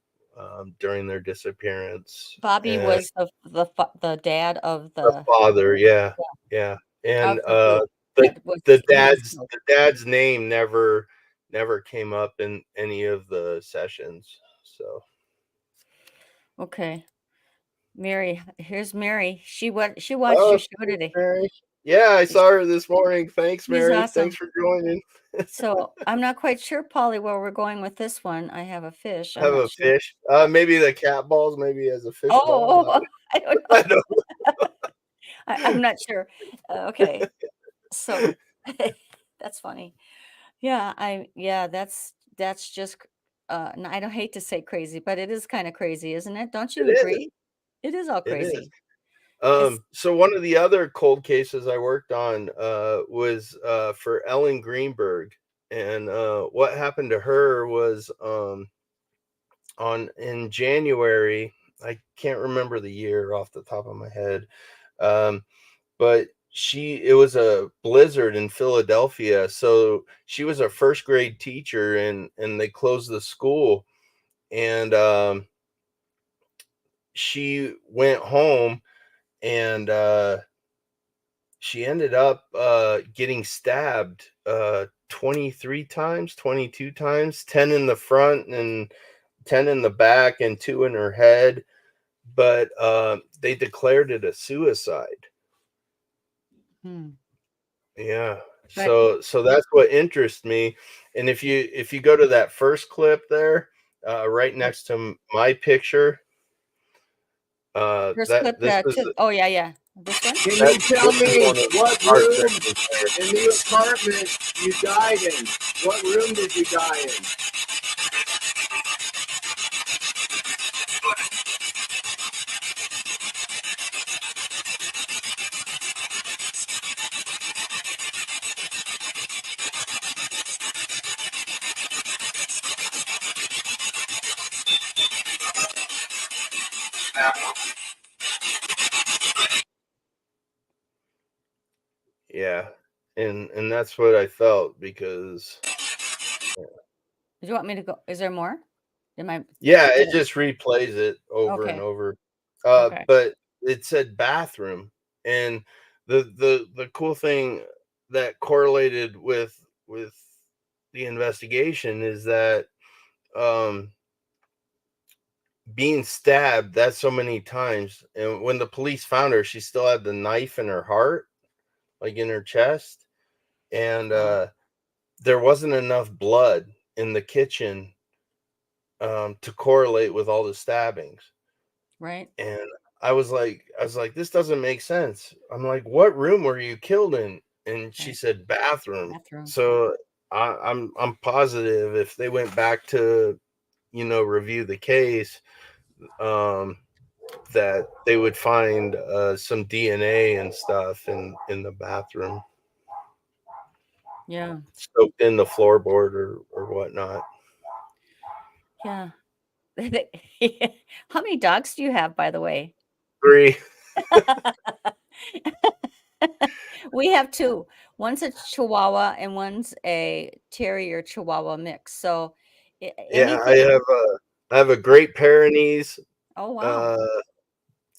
Speaker 2: during their disappearance,
Speaker 1: Bobby
Speaker 2: and
Speaker 1: was the dad of
Speaker 2: the
Speaker 1: the
Speaker 2: father, yeah, yeah, and
Speaker 1: of the group
Speaker 2: the
Speaker 1: that was
Speaker 2: the
Speaker 1: he was
Speaker 2: dad's
Speaker 1: killed.
Speaker 2: the dad's name never came up in any of the sessions. So,
Speaker 1: Okay. Mary, here's Mary. She watched
Speaker 2: oh,
Speaker 1: your show
Speaker 2: thanks,
Speaker 1: today.
Speaker 2: Mary. Yeah, I
Speaker 1: Sh
Speaker 2: saw her this morning. Thanks,
Speaker 1: She's
Speaker 2: Mary. Thanks
Speaker 1: awesome.
Speaker 2: for joining.
Speaker 1: So, I'm not quite sure, Polly, where we're going with this one. I have a fish. I'm
Speaker 2: Have
Speaker 1: not
Speaker 2: a
Speaker 1: sure.
Speaker 2: fish. Maybe the cat balls. Maybe as a fish ball.
Speaker 1: Oh, I don't know.
Speaker 2: I don't.
Speaker 1: I'm not sure. Okay. So, that's funny. Yeah, that's just and I don't hate to say crazy, but it is kinda crazy, isn't it? Don't you
Speaker 2: It is.
Speaker 1: agree? It is all
Speaker 2: It is.
Speaker 1: crazy. It's
Speaker 2: So one of the other cold cases I worked on was for Ellen Greenberg, and what happened to her was on in January. I can't remember the year off the top of my head, um, but it was a blizzard in Philadelphia, so she was a first grade teacher, and they closed the school, and she went home and she ended up getting stabbed 23 times, 22 times, 10 in the front and 10 in the back and 2 in her head, but they declared it a suicide.
Speaker 1: hmm,
Speaker 2: Yeah.
Speaker 1: but
Speaker 2: So that's what interests me. And if you go to that first clip there, right
Speaker 1: oh,
Speaker 2: next to my picture,
Speaker 1: first
Speaker 2: that
Speaker 1: clip,
Speaker 2: this is
Speaker 1: to oh, yeah, yeah. This one?
Speaker 3: Can
Speaker 2: that
Speaker 3: you tell
Speaker 2: this is
Speaker 3: me
Speaker 2: one of the
Speaker 3: what
Speaker 2: heart
Speaker 3: room
Speaker 2: sections there.
Speaker 3: in the apartment you died in? What room did you die in?
Speaker 2: Yeah. And that's what I felt because
Speaker 1: Do you want me to go is there more? Am I
Speaker 2: yeah,
Speaker 1: did
Speaker 2: it just replays it over and
Speaker 1: okay,
Speaker 2: over.
Speaker 1: okay.
Speaker 2: But it said bathroom, and the cool thing that correlated with the investigation is that um being stabbed that so many times, and when the police found her, she still had the knife in her heart, like in her chest, and
Speaker 1: Wow,
Speaker 2: there wasn't enough blood in the kitchen to correlate with all the stabbings.
Speaker 1: right,
Speaker 2: And I was like, "This doesn't make sense." I'm like, "What room were you killed in?" And she
Speaker 1: right.
Speaker 2: said, "Bathroom."
Speaker 1: Bathroom.
Speaker 2: So I'm positive if they went back to, review the case, um, that they would find some DNA and stuff in the bathroom,
Speaker 1: Yeah,
Speaker 2: soaked in the floorboard or whatnot.
Speaker 1: yeah. How many dogs do you have, by the way?
Speaker 2: 3.
Speaker 1: We have 2. One's a Chihuahua and one's a Terrier Chihuahua mix. So,
Speaker 2: Yeah, I
Speaker 1: anything
Speaker 2: have a Great Pyrenees,
Speaker 1: oh, wow.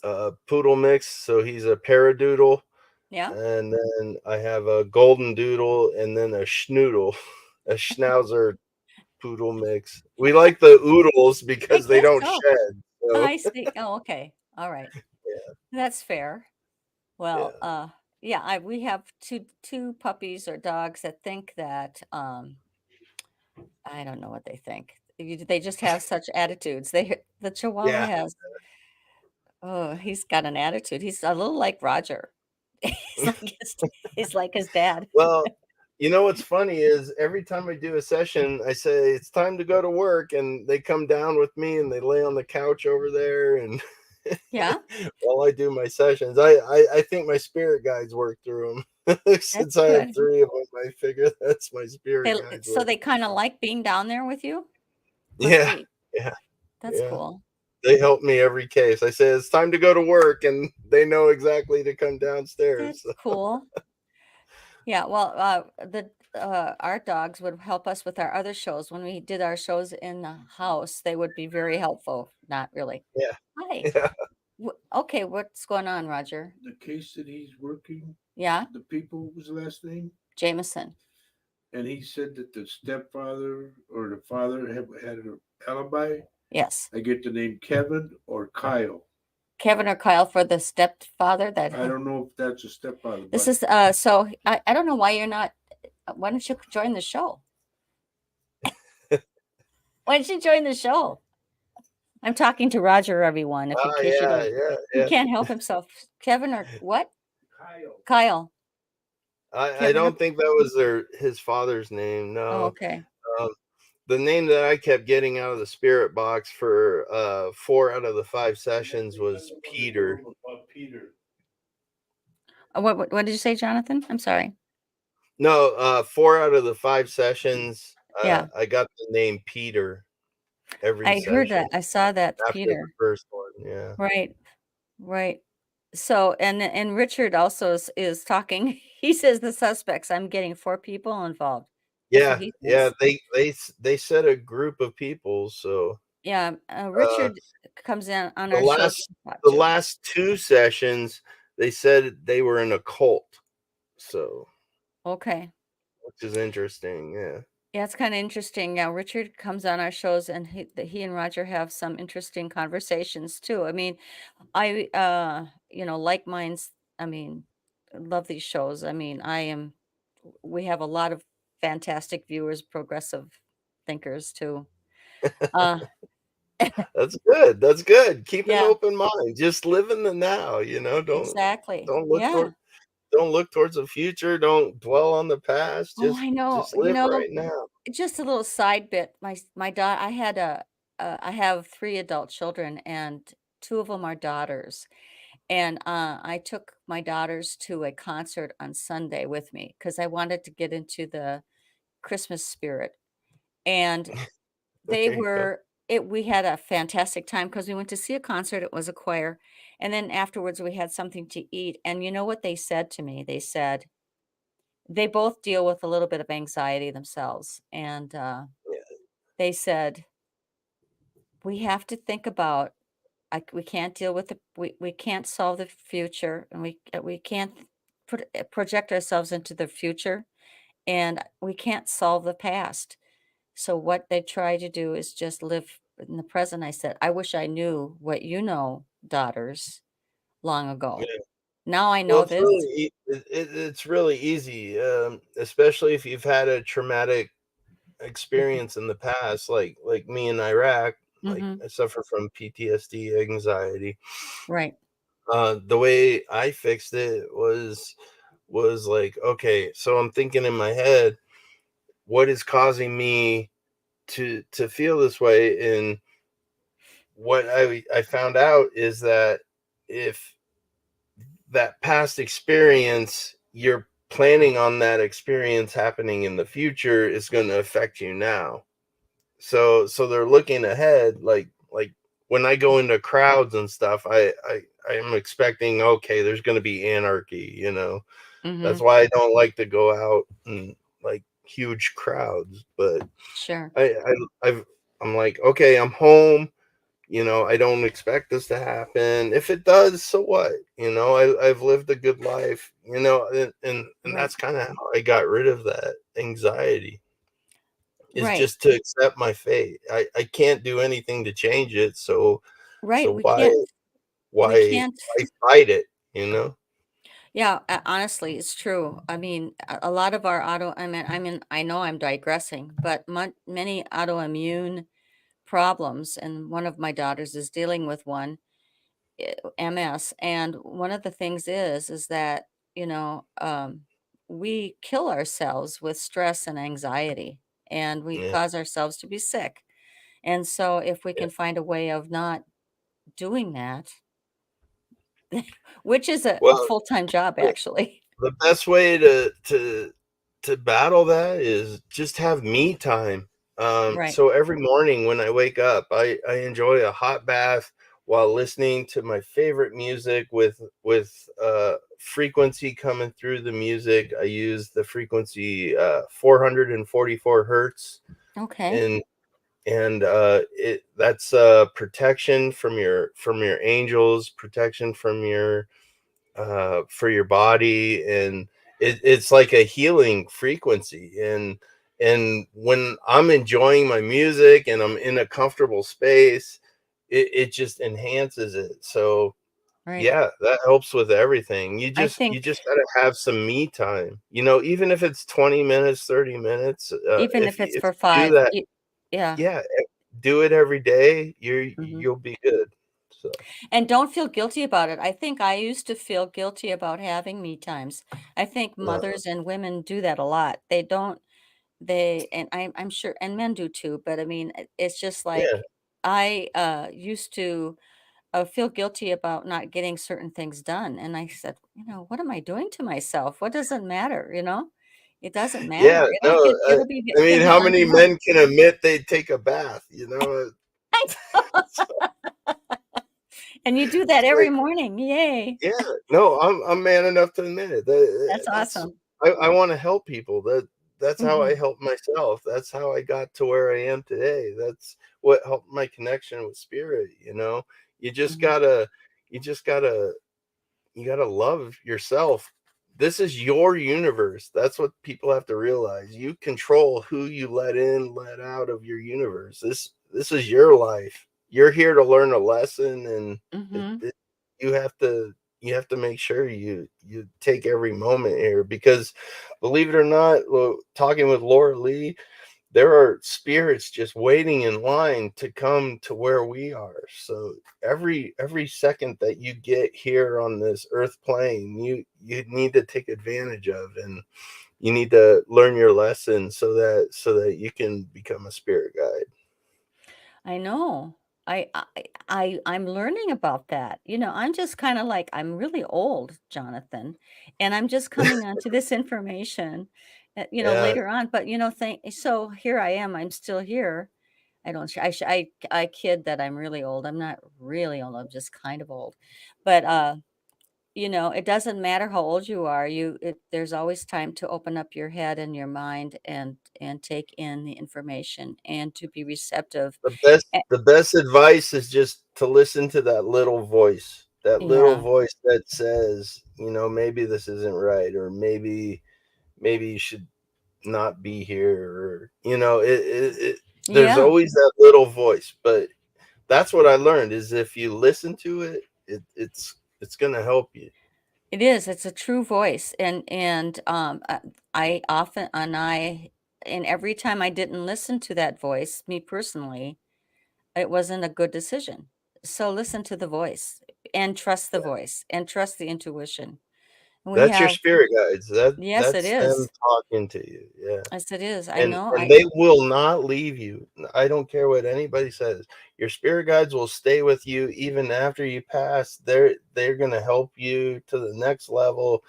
Speaker 2: uh, poodle mix, so he's a Paradoodle.
Speaker 1: Yeah?
Speaker 2: And then I have a golden doodle and then a schnoodle, a schnauzer. poodle mix. We like the oodles
Speaker 1: I
Speaker 2: because they
Speaker 1: guess
Speaker 2: don't
Speaker 1: so.
Speaker 2: shed. So
Speaker 1: I see. Oh, okay. All right.
Speaker 2: yeah,
Speaker 1: That's fair. Well,
Speaker 2: yeah.
Speaker 1: yeah, we have two puppies or dogs that think that I don't know what they think. They just have such attitudes. The Chihuahua
Speaker 2: Yeah.
Speaker 1: has oh, he's got an attitude. He's a little like Roger. He's like he's like his dad.
Speaker 2: Well, you know what's funny is every time I do a session, I say it's time to go to work, and they come down with me and they lay on the couch over there, and
Speaker 1: Yeah,
Speaker 2: while I do my sessions, I think my spirit guides work through them.
Speaker 1: that's
Speaker 2: Since I have
Speaker 1: good.
Speaker 2: 3 of them, I figure that's my
Speaker 1: They
Speaker 2: spirit guides
Speaker 1: so
Speaker 2: work.
Speaker 1: they kind of like being down there with you? Must
Speaker 2: Yeah,
Speaker 1: be.
Speaker 2: yeah,
Speaker 1: That's
Speaker 2: yeah.
Speaker 1: cool.
Speaker 2: They help me every case. I say it's time to go to work, and they know exactly to come
Speaker 1: That's
Speaker 2: downstairs.
Speaker 1: cool. Yeah, well, the our dogs would help us with our other shows. When we did our shows in the house, they would be very helpful. Not really.
Speaker 2: Yeah,
Speaker 1: Hi.
Speaker 2: yeah.
Speaker 1: Okay, what's going on, Roger?
Speaker 3: The case that he's working,
Speaker 1: Yeah,
Speaker 3: the people, what was the last name?
Speaker 1: Jameson.
Speaker 3: And he said that the stepfather or the father had an alibi.
Speaker 1: Yes.
Speaker 3: I get the name Kevin or Kyle.
Speaker 1: Kevin or Kyle for the stepfather
Speaker 3: I don't know if that's a stepfather,
Speaker 1: this
Speaker 3: but
Speaker 1: is so I don't know why you're not why don't you join the show? Why don't you join the show? I'm talking to Roger, everyone, if in
Speaker 2: Oh,
Speaker 1: case you
Speaker 2: yeah,
Speaker 1: don't
Speaker 2: yeah,
Speaker 1: he
Speaker 2: yeah.
Speaker 1: can't help himself. Kevin or what?
Speaker 3: Kyle.
Speaker 1: Kyle.
Speaker 2: I
Speaker 1: Kevin or
Speaker 2: don't think that was his father's name.
Speaker 1: oh,
Speaker 2: No.
Speaker 1: okay.
Speaker 2: Um, the name that I kept getting out of the spirit box for 4 out of the 5 sessions was Peter.
Speaker 3: Peter.
Speaker 1: What did you say, Jonathan? I'm sorry.
Speaker 2: No, 4 out of the 5 sessions,
Speaker 1: Yeah,
Speaker 2: I got the name Peter every
Speaker 1: I heard
Speaker 2: session
Speaker 1: that. I saw that,
Speaker 2: after the
Speaker 1: Peter.
Speaker 2: first one. Yeah.
Speaker 1: Right, right. So, and Richard also is talking. He says the suspects. I'm getting 4 people involved. That's what
Speaker 2: Yeah,
Speaker 1: he
Speaker 2: yeah.
Speaker 1: says.
Speaker 2: They said a group of people. So
Speaker 1: Yeah,
Speaker 2: uh,
Speaker 1: Richard comes in on
Speaker 2: the
Speaker 1: our shows
Speaker 2: last
Speaker 1: a lot
Speaker 2: the
Speaker 1: too.
Speaker 2: last 2 sessions, they said they were in a cult. So
Speaker 1: Okay.
Speaker 2: which is interesting. Yeah.
Speaker 1: Yeah, it's kind of interesting. Yeah, Richard comes on our shows, and he and Roger have some interesting conversations too. I mean, like minds. I mean, love these shows. I mean, we have a lot of fantastic viewers, progressive thinkers too. Uh,
Speaker 2: That's good. That's good. Keep an
Speaker 1: yeah,
Speaker 2: open mind. Just live in the now,
Speaker 1: exactly.
Speaker 2: Don't look
Speaker 1: Yeah.
Speaker 2: don't look towards the future. Don't dwell on the past.
Speaker 1: Oh, I know.
Speaker 2: Just live right now.
Speaker 1: Just a little side bit. My daughter. I have 3 adult children, and 2 of them are daughters. And I took my daughters to a concert on Sunday with me because I wanted to get into the Christmas spirit. And they
Speaker 2: There you go.
Speaker 1: were it we had a fantastic time because we went to see a concert, it was a choir, and then afterwards we had something to eat, and you know what they said to me? They said they both deal with a little bit of anxiety themselves, and,
Speaker 2: Yeah.
Speaker 1: they said, "We have to think about we can't deal with we can't solve the future, and we can't project ourselves into the future, and we can't solve the past." So what they try to do is just live in the present. I said, "I wish I knew what you know, daughters, long ago.
Speaker 2: Yeah.
Speaker 1: Now I
Speaker 2: Well,
Speaker 1: know this."
Speaker 2: it's really easy, especially if you've had a traumatic
Speaker 1: Mhm,
Speaker 2: experience in the past, like me in Iraq. Like
Speaker 1: mhm,
Speaker 2: I suffer from PTSD, anxiety.
Speaker 1: right,
Speaker 2: The way I fixed it was like, okay, so I'm thinking in my head, what is causing me to feel this way? And what I found out is that if that past experience, you're planning on that experience happening in the future, is going to affect you now. So they're looking ahead, like when I go into crowds and stuff, I am expecting, okay, there's going to be anarchy. That's
Speaker 1: mhm,
Speaker 2: why I don't like to go out in like huge crowds. But
Speaker 1: sure,
Speaker 2: I've I'm like, okay, I'm home. I don't expect this to happen. If it does, so what? I've lived a good life. And
Speaker 1: right.
Speaker 2: that's kind of how I got rid of that anxiety. is
Speaker 1: Right.
Speaker 2: just to accept my fate. I can't do anything to change it, so
Speaker 1: Right, we
Speaker 2: why
Speaker 1: can't we can't
Speaker 2: why fight it, you know?
Speaker 1: yeah, honestly, it's true. I mean, a lot of our I know I'm digressing, but many autoimmune problems, and one of my daughters is dealing with one, MS, and one of the things is that, you know, we kill ourselves with stress and anxiety, and we
Speaker 2: Yeah,
Speaker 1: cause ourselves to be sick. And so if we
Speaker 2: yeah.
Speaker 1: can find a way of not doing that, which is a
Speaker 2: Well,
Speaker 1: full-time job actually.
Speaker 2: the best way to battle that is just have me time.
Speaker 1: Right.
Speaker 2: So every morning when I wake up, I enjoy a hot bath while listening to my favorite music with frequency coming through the music. I use the frequency 444 hertz,
Speaker 1: Okay.
Speaker 2: and it that's protection from your angels, protection from your for your body, and it's like a healing frequency. And when I'm enjoying my music and I'm in a comfortable space, it just enhances it. So
Speaker 1: Right.
Speaker 2: yeah, that helps with everything.
Speaker 1: I
Speaker 2: You
Speaker 1: think
Speaker 2: just gotta have some me time, even if it's 20 minutes, 30 minutes.
Speaker 1: even if it's
Speaker 2: If
Speaker 1: for
Speaker 2: you do
Speaker 1: 5,
Speaker 2: that,
Speaker 1: yeah.
Speaker 2: yeah, do it every day,
Speaker 1: Mhm.
Speaker 2: you'll be good. So
Speaker 1: And don't feel guilty about it. I think I used to feel guilty about having me times. I think
Speaker 2: uh,
Speaker 1: mothers and women do that a lot. They don't they and I'm sure and men do too, but I mean, it's just
Speaker 2: yeah.
Speaker 1: like I, used to, feel guilty about not getting certain things done, and I said, "What am I doing to myself? What does it matter?" You know? It doesn't
Speaker 2: Yeah,
Speaker 1: matter.
Speaker 2: no, I
Speaker 1: It'll
Speaker 2: mean,
Speaker 1: be
Speaker 2: how
Speaker 1: done
Speaker 2: many
Speaker 1: tomorrow.
Speaker 2: men can admit they take a bath, you know?
Speaker 1: And you do that
Speaker 2: It's
Speaker 1: every
Speaker 2: like,
Speaker 1: morning. Yay.
Speaker 2: yeah, no, I'm man enough to admit it.
Speaker 1: That's
Speaker 2: That's
Speaker 1: awesome.
Speaker 2: I wanna help people. That's how I
Speaker 1: Mhm.
Speaker 2: help myself. That's how I got to where I am today. That's what helped my connection with spirit, you know? You just
Speaker 1: Mhm.
Speaker 2: gotta you just gotta you gotta love yourself. This is your universe. That's what people have to realize. You control who you let in, let out of your universe. This is your life. You're here to learn a lesson, and
Speaker 1: Mhm.
Speaker 2: you have to make sure you take every moment here, because believe it or not, talking with Laura Lee, there are spirits just waiting in line to come to where we are. So every second that you get here on this earth plane, you need to take advantage of, and you need to learn your lesson so that you can become a spirit guide.
Speaker 1: I know. I'm learning about that. I'm just kind of like I'm really old, Jonathan, and I'm just coming onto this information,
Speaker 2: Yeah,
Speaker 1: later on. But thank so here I am. I'm still here. I don't. I kid that I'm really old. I'm not really old. I'm just kind of old, but it doesn't matter how old you are. There's always time to open up your head and your mind and take in the information and to be receptive.
Speaker 2: the best advice is just to listen to that little voice. That little
Speaker 1: Yeah.
Speaker 2: voice that says, maybe this isn't right, or maybe you should not be here, or there's
Speaker 1: Yeah,
Speaker 2: always that little voice. But that's what I learned, is if you listen to it, it's gonna help you.
Speaker 1: it is. It's a true voice, and I often and every time I didn't listen to that voice, me personally, it wasn't a good decision. So listen to the voice and trust the voice and trust the intuition. We
Speaker 2: That's your
Speaker 1: have
Speaker 2: spirit guides.
Speaker 1: yes, it
Speaker 2: That's them
Speaker 1: is.
Speaker 2: talking to you. Yeah.
Speaker 1: Yes, it is. I
Speaker 2: And
Speaker 1: know.
Speaker 2: they will not leave you. I don't care what anybody says. Your spirit guides will stay with you even after you pass. They're gonna help you to the next level.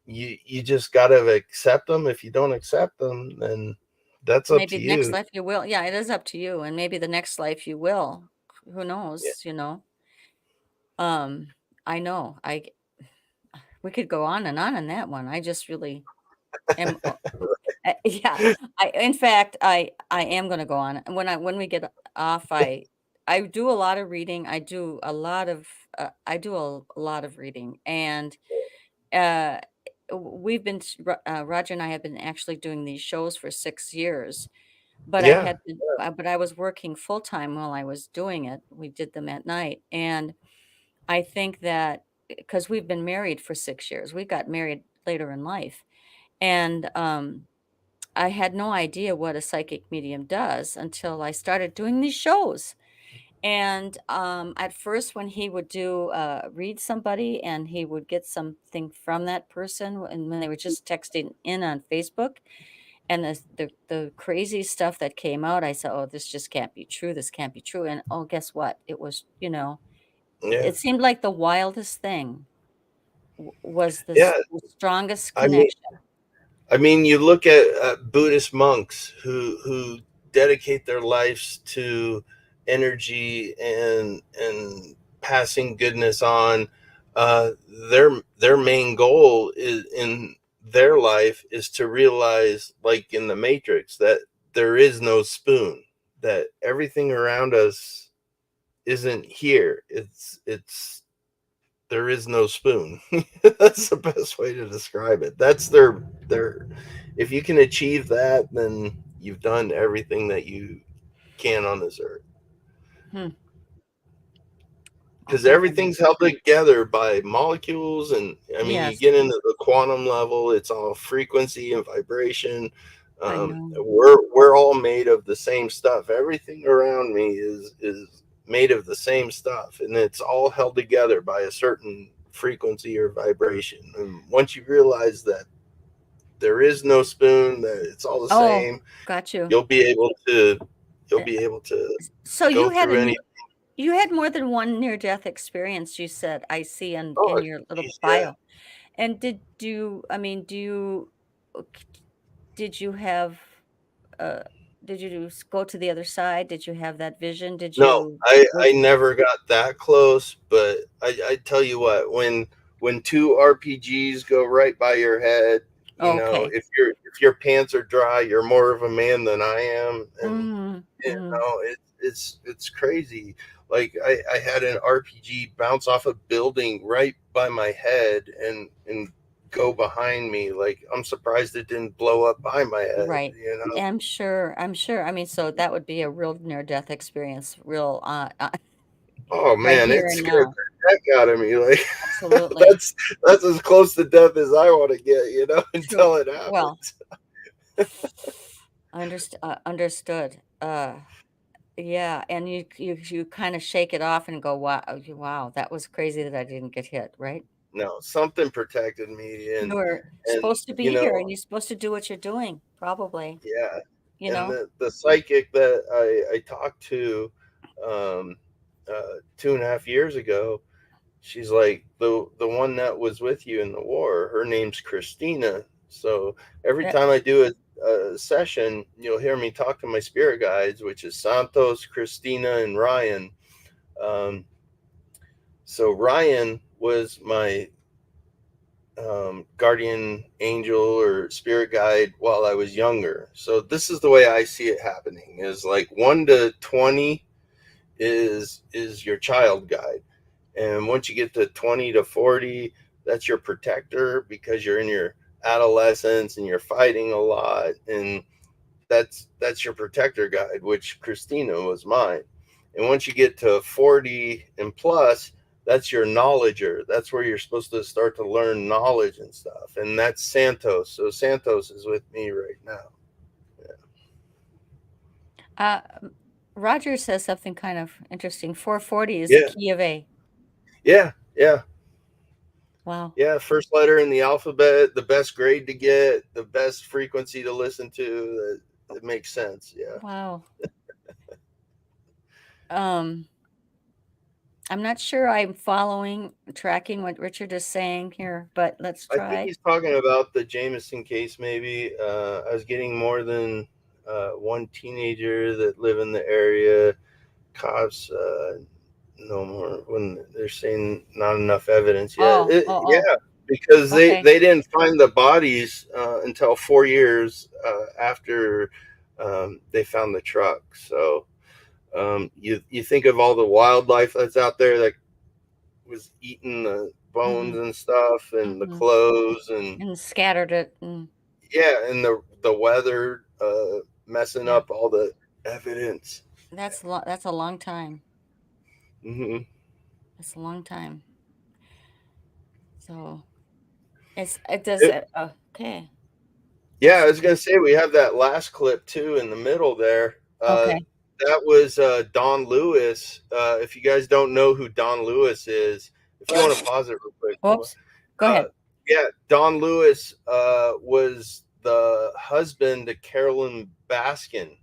Speaker 2: You just gotta accept them. If you don't accept them, then that's up
Speaker 1: Maybe
Speaker 2: to
Speaker 1: the next
Speaker 2: you.
Speaker 1: life you will. Yeah, it is up to you, and maybe the next life you will. Who
Speaker 2: Yeah.
Speaker 1: knows? Um, I know. We could go on that one. I just really am. Yeah. In fact, I am going to go on. When we get off, I do a lot of reading. I do a lot of reading, and uh, we've been Roger and I have been actually doing these shows for 6 years but I
Speaker 2: Yeah.
Speaker 1: had to but I was working full time while I was doing it. We did them at night, and I think that because we've been married for 6 years, we got married later in life, and, I had no idea what a psychic medium does until I started doing these shows. And, at first, when he would read somebody and he would get something from that person, and when they were just texting in on Facebook, and the crazy stuff that came out, I said, "Oh, this just can't be true. This can't be true." And oh, guess what? It was,
Speaker 2: Yeah.
Speaker 1: it seemed like the wildest thing was
Speaker 2: Yeah.
Speaker 1: the strongest
Speaker 2: I mean,
Speaker 1: connection.
Speaker 2: you look at Buddhist monks who dedicate their lives to energy and passing goodness on. Uh, their main goal is in their life is to realize, like in the Matrix, that there is no spoon. That everything around us isn't here. It's there is no spoon. That's the best way to describe it. That's their if you can achieve that, then you've done everything that you can on this earth.
Speaker 1: Hmm, I'll
Speaker 2: Because
Speaker 1: think of it.
Speaker 2: everything's held together by molecules, and I mean, you
Speaker 1: Yes,
Speaker 2: get into the quantum level, it's all frequency and vibration.
Speaker 1: I know.
Speaker 2: We're all made of the same stuff. Everything around me is made of the same stuff, and it's all held together by a certain frequency or vibration. And once you realize that there is no spoon, that it's all the
Speaker 1: Oh,
Speaker 2: same,
Speaker 1: got you.
Speaker 2: you'll be able to you'll
Speaker 1: Uh,
Speaker 2: be able to
Speaker 1: so
Speaker 2: go through any.
Speaker 1: you had more than one near-death experience, you said, I see in
Speaker 2: Oh,
Speaker 1: your little
Speaker 2: geez, yeah.
Speaker 1: bio. And do you did you have, uh did you go to the other side? Did you have that vision? Did
Speaker 2: No,
Speaker 1: you
Speaker 2: I
Speaker 1: wake
Speaker 2: never got that close, but I tell you what, when two RPGs go right by your head,
Speaker 1: Oh, okay.
Speaker 2: if your pants are dry, you're more of a man than I am, and
Speaker 1: Mhm,
Speaker 2: you
Speaker 1: mhm.
Speaker 2: know it's crazy. Like I had an RPG bounce off a building right by my head and go behind me. Like I'm surprised it didn't blow up by my head.
Speaker 1: Right. I'm sure. I mean, so that would be a real near-death experience, real,
Speaker 2: Oh
Speaker 1: right
Speaker 2: man,
Speaker 1: here
Speaker 2: it
Speaker 1: and
Speaker 2: scared
Speaker 1: now.
Speaker 2: the heck out of me. Like
Speaker 1: Absolutely.
Speaker 2: that's that's as close to death as I want to get,
Speaker 1: True.
Speaker 2: until it
Speaker 1: Well,
Speaker 2: happens.
Speaker 1: understood. Yeah, and you kinda shake it off and go, "Wow, wow, that was crazy that I didn't get hit," right?
Speaker 2: No, something protected me,
Speaker 1: You
Speaker 2: and
Speaker 1: were
Speaker 2: and
Speaker 1: supposed to be here, and you're supposed to do what you're doing, probably,
Speaker 2: yeah,
Speaker 1: you
Speaker 2: and
Speaker 1: know?
Speaker 2: the psychic that I talked to, 2.5 years ago, she's like, the one that was with you in the war, her name's Christina. So every
Speaker 1: Eh
Speaker 2: time I do a session, you'll hear me talk to my spirit guides, which is Santos, Christina, and Ryan. Um, so Ryan was my guardian angel or spirit guide while I was younger. So this is the way I see it happening: is like 1 to 20 is your child guide, and once you get to 20 to 40, that's your protector, because you're in your adolescence and you're fighting a lot, and that's your protector guide, which Christina was mine. And once you get to 40 and plus, that's your knowledger. That's where you're supposed to start to learn knowledge and stuff. And that's Santos. So Santos is with me right now.
Speaker 1: uh, Roger says something kind of interesting. 440 is the
Speaker 2: Yeah.
Speaker 1: key of A.
Speaker 2: Yeah. Yeah.
Speaker 1: Wow.
Speaker 2: Yeah. First letter in the alphabet, the best grade to get, the best frequency to listen to. It makes sense. Yeah.
Speaker 1: Wow. Um, I'm not sure I'm tracking what Richard is saying here, but let's
Speaker 2: I think
Speaker 1: try.
Speaker 2: he's talking about the Jameson case, maybe. I was getting more than one teenager that live in the area. Cops no more when they're saying not enough evidence yet.
Speaker 1: Oh, oh,
Speaker 2: Yeah, because
Speaker 1: okay.
Speaker 2: they didn't find the bodies until 4 years after they found the truck. So you think of all the wildlife that's out there that was eating the bones
Speaker 1: Mhm,
Speaker 2: and stuff, and the
Speaker 1: mhm.
Speaker 2: clothes, and
Speaker 1: And scattered it, and
Speaker 2: yeah, and the weather messing
Speaker 1: Yeah.
Speaker 2: up all the evidence.
Speaker 1: That's a long time.
Speaker 2: Hmm.
Speaker 1: That's a long time. So it does it. Okay.
Speaker 2: Yeah, I
Speaker 1: Awesome.
Speaker 2: was gonna say we have that last clip too in the middle there.
Speaker 1: Okay.
Speaker 2: That was Don Lewis. If you guys don't know who Don Lewis is, if you want to pause it real quick.
Speaker 1: Oops. Go
Speaker 2: Uh,
Speaker 1: ahead.
Speaker 2: yeah, Don Lewis was the husband to Carolyn Baskin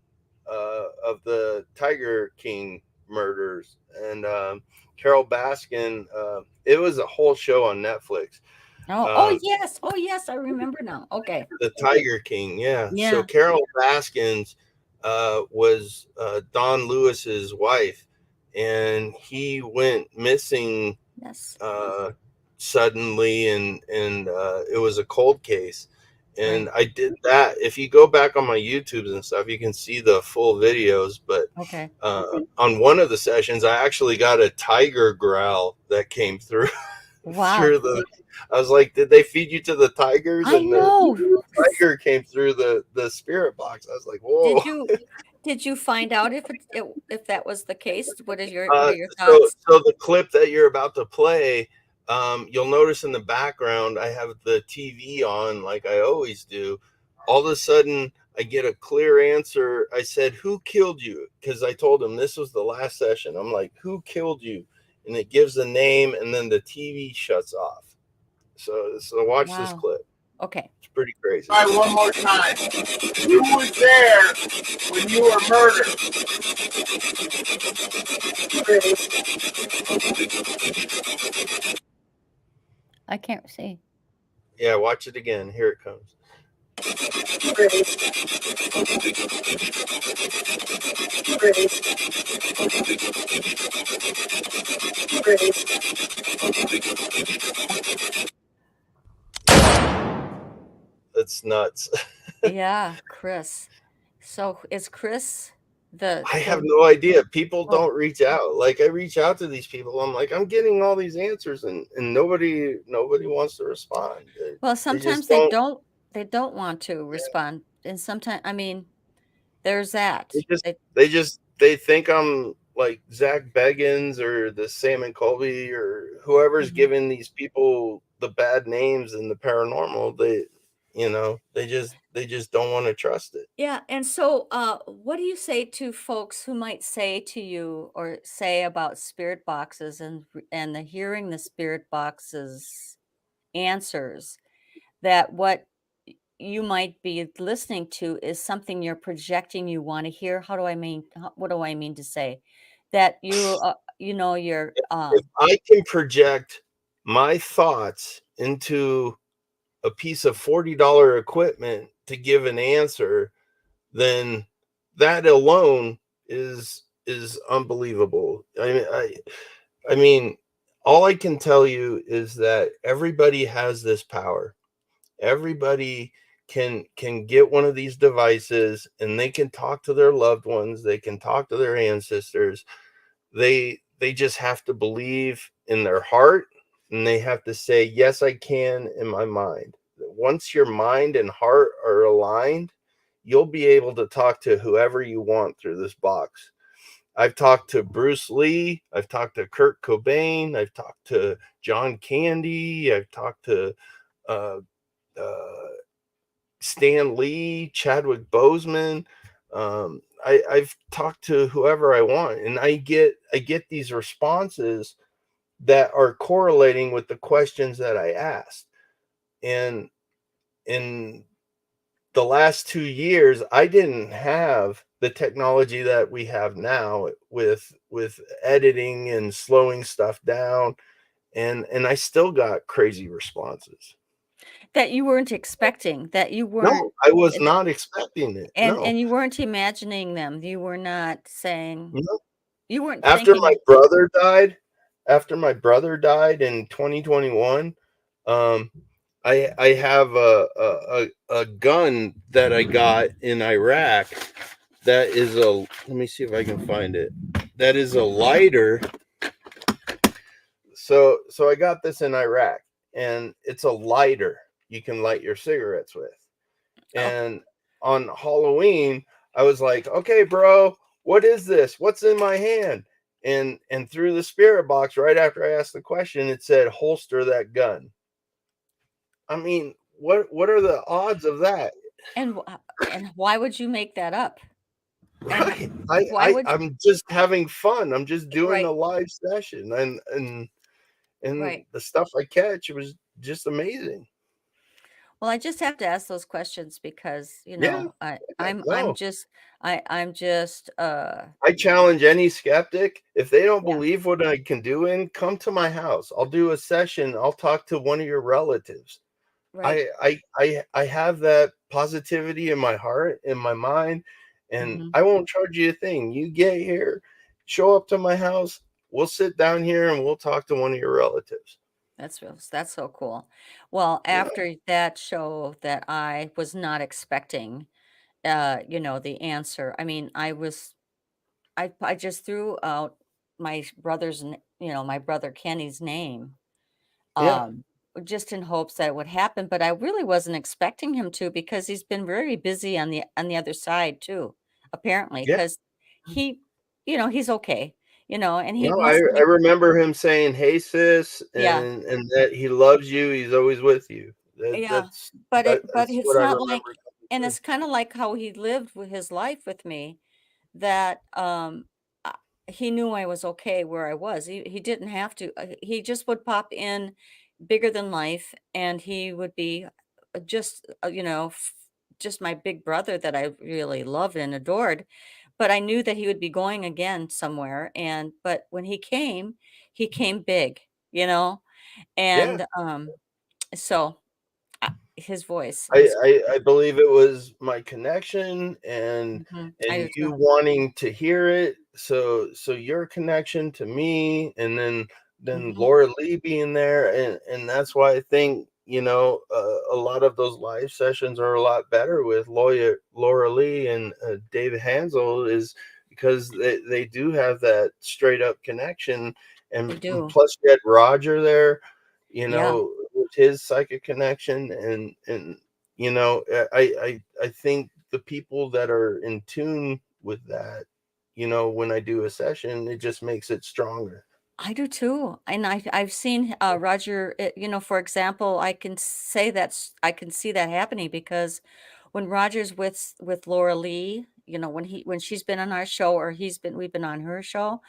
Speaker 2: of the Tiger King murders, and Carol Baskin. It was a whole show on Netflix.
Speaker 1: Oh
Speaker 2: Um,
Speaker 1: yes. Oh yes. I remember now. Okay.
Speaker 2: the Tiger King, yeah. So
Speaker 1: Yeah.
Speaker 2: Carol Baskins was Don Lewis's wife, and he went missing
Speaker 1: Yes.
Speaker 2: uh, suddenly, and it was a cold case.
Speaker 1: Right.
Speaker 2: And I did that. If you go back on my YouTubes and stuff, you can see the full videos. But
Speaker 1: Okay.
Speaker 2: on one of the sessions, I actually got a tiger growl that came through
Speaker 1: Wow.
Speaker 2: through the. I was like, did they feed you to the tigers?
Speaker 1: I
Speaker 2: And the
Speaker 1: know.
Speaker 2: tiger came through the spirit box. I was like, whoa.
Speaker 1: Did you did you find out if that was the case? What
Speaker 2: Uh,
Speaker 1: are your
Speaker 2: so,
Speaker 1: thoughts?
Speaker 2: so the clip that you're about to play, you'll notice in the background, I have the TV on like I always do. All of a sudden, I get a clear answer. I said, "Who killed you?" Because I told him this was the last session. I'm like, "Who killed you?" And it gives the name, and then the TV shuts off. So watch this
Speaker 1: Wow.
Speaker 2: clip.
Speaker 1: Okay.
Speaker 2: It's pretty crazy.
Speaker 4: Try one more time. Who was there when you were murdered?
Speaker 1: I can't see.
Speaker 2: Yeah, watch it again. Here it comes. That's nuts.
Speaker 1: Yeah, Chris. So is Chris
Speaker 2: I have
Speaker 1: the
Speaker 2: no idea. People
Speaker 1: oh
Speaker 2: don't reach out. Like I reach out to these people. I'm like, I'm getting all these answers, and nobody wants to respond.
Speaker 1: well,
Speaker 2: They just
Speaker 1: sometimes
Speaker 2: don't.
Speaker 1: they don't want to respond. And sometimes I mean, there's that.
Speaker 2: They just
Speaker 1: They
Speaker 2: they think I'm like Zach Beggins or the Sam Colby or whoever's
Speaker 1: Mhm.
Speaker 2: giving these people the bad names in the paranormal. They just don't want to trust it.
Speaker 1: Yeah, and so what do you say to folks who might say to you or say about spirit boxes and the hearing the spirit boxes answers that what you might be listening to is something you're projecting you want to hear? What do I mean to say? That you're
Speaker 2: If I can project my thoughts into a piece of $40 equipment to give an answer, then that alone is unbelievable. I mean, all I can tell you is that everybody has this power. Everybody can get one of these devices and they can talk to their loved ones, they can talk to their ancestors. They just have to believe in their heart, and they have to say, yes, I can, in my mind. Once your mind and heart are aligned, you'll be able to talk to whoever you want through this box. I've talked to Bruce Lee, I've talked to Kurt Cobain, I've talked to John Candy, I've talked to uh, uh, Stan Lee, Chadwick Boseman. I've talked to whoever I want, and I get these responses that are correlating with the questions that I asked. And in the last 2 years, I didn't have the technology that we have now with editing and slowing stuff down, and I still got crazy responses.
Speaker 1: that you weren't expecting, that you weren't
Speaker 2: No, I was
Speaker 1: and
Speaker 2: not expecting it. No.
Speaker 1: you weren't imagining them. You were not saying
Speaker 2: No.
Speaker 1: you weren't
Speaker 2: After my
Speaker 1: thinking,
Speaker 2: brother died after my brother died in 2021, um, I have a gun that I got in Iraq that is a let me see if I can find it. That is a lighter. So I got this in Iraq, and it's a lighter you can light your cigarettes with.
Speaker 1: oh,
Speaker 2: And on Halloween, I was like, okay, bro, what is this? What's in my hand? And through the spirit box, right after I asked the question, it said, holster that gun. I mean, what are the odds of that?
Speaker 1: And and why would you make that up? And
Speaker 2: Right.
Speaker 1: why would you,
Speaker 2: I'm just having fun. I'm just doing
Speaker 1: right,
Speaker 2: a live session, and
Speaker 1: right.
Speaker 2: the stuff I catch was just amazing.
Speaker 1: Well, I just have to ask those questions because,
Speaker 2: Yeah,
Speaker 1: I'm
Speaker 2: no.
Speaker 1: just I'm just
Speaker 2: I challenge any skeptic. If they don't
Speaker 1: yeah,
Speaker 2: believe what I can do come to my house. I'll do a session. I'll talk to one of your relatives.
Speaker 1: right.
Speaker 2: I have that positivity in my heart, in my mind, and
Speaker 1: Mhm.
Speaker 2: I won't charge you a thing. You get here, show up to my house, we'll sit down here and we'll talk to one of your relatives.
Speaker 1: That's so cool. Well,
Speaker 2: You know?
Speaker 1: after that show that I was not expecting, the answer. I mean, I just threw out my brother Kenny's name,
Speaker 2: Yeah,
Speaker 1: um, just in hopes that it would happen, but I really wasn't expecting him to because he's been very busy on the other side too, apparently,
Speaker 2: yeah.
Speaker 1: because he, he's okay, and he
Speaker 2: No,
Speaker 1: wants to
Speaker 2: I
Speaker 1: be,
Speaker 2: remember him saying, "Hey, sis,"
Speaker 1: yeah,
Speaker 2: and that he loves you. He's always with you.
Speaker 1: yeah, but
Speaker 2: That's
Speaker 1: it's
Speaker 2: what I
Speaker 1: not like,
Speaker 2: remember coming
Speaker 1: and
Speaker 2: through.
Speaker 1: it's kind of like how he lived with his life with me. That, uh, he knew I was okay where I was. He didn't have to, he just would pop in bigger than life, and he would be, just, just my big brother that I really loved and adored, but I knew that he would be going again somewhere, but when he came big, you know,
Speaker 2: Yeah.
Speaker 1: and, so, his voice
Speaker 2: I,
Speaker 1: was
Speaker 2: I believe it was my connection
Speaker 1: mhm, I
Speaker 2: and
Speaker 1: do
Speaker 2: you
Speaker 1: too.
Speaker 2: wanting to hear it. So your connection to me, and then
Speaker 1: Mhm,
Speaker 2: Laura Lee being there, and that's why I think a lot of those live sessions are a lot better with Laura Lee and David Hansel is because they do have that straight up connection,
Speaker 1: they
Speaker 2: and
Speaker 1: do.
Speaker 2: plus you had Roger there,
Speaker 1: Yeah.
Speaker 2: with his psychic connection, and I think the people that are in tune with that, when I do a session, it just makes it stronger.
Speaker 1: I do too, and I've seen, Roger, for example, I can see that happening because when Roger's with Laura Lee, when she's been on our show or we've been on her show,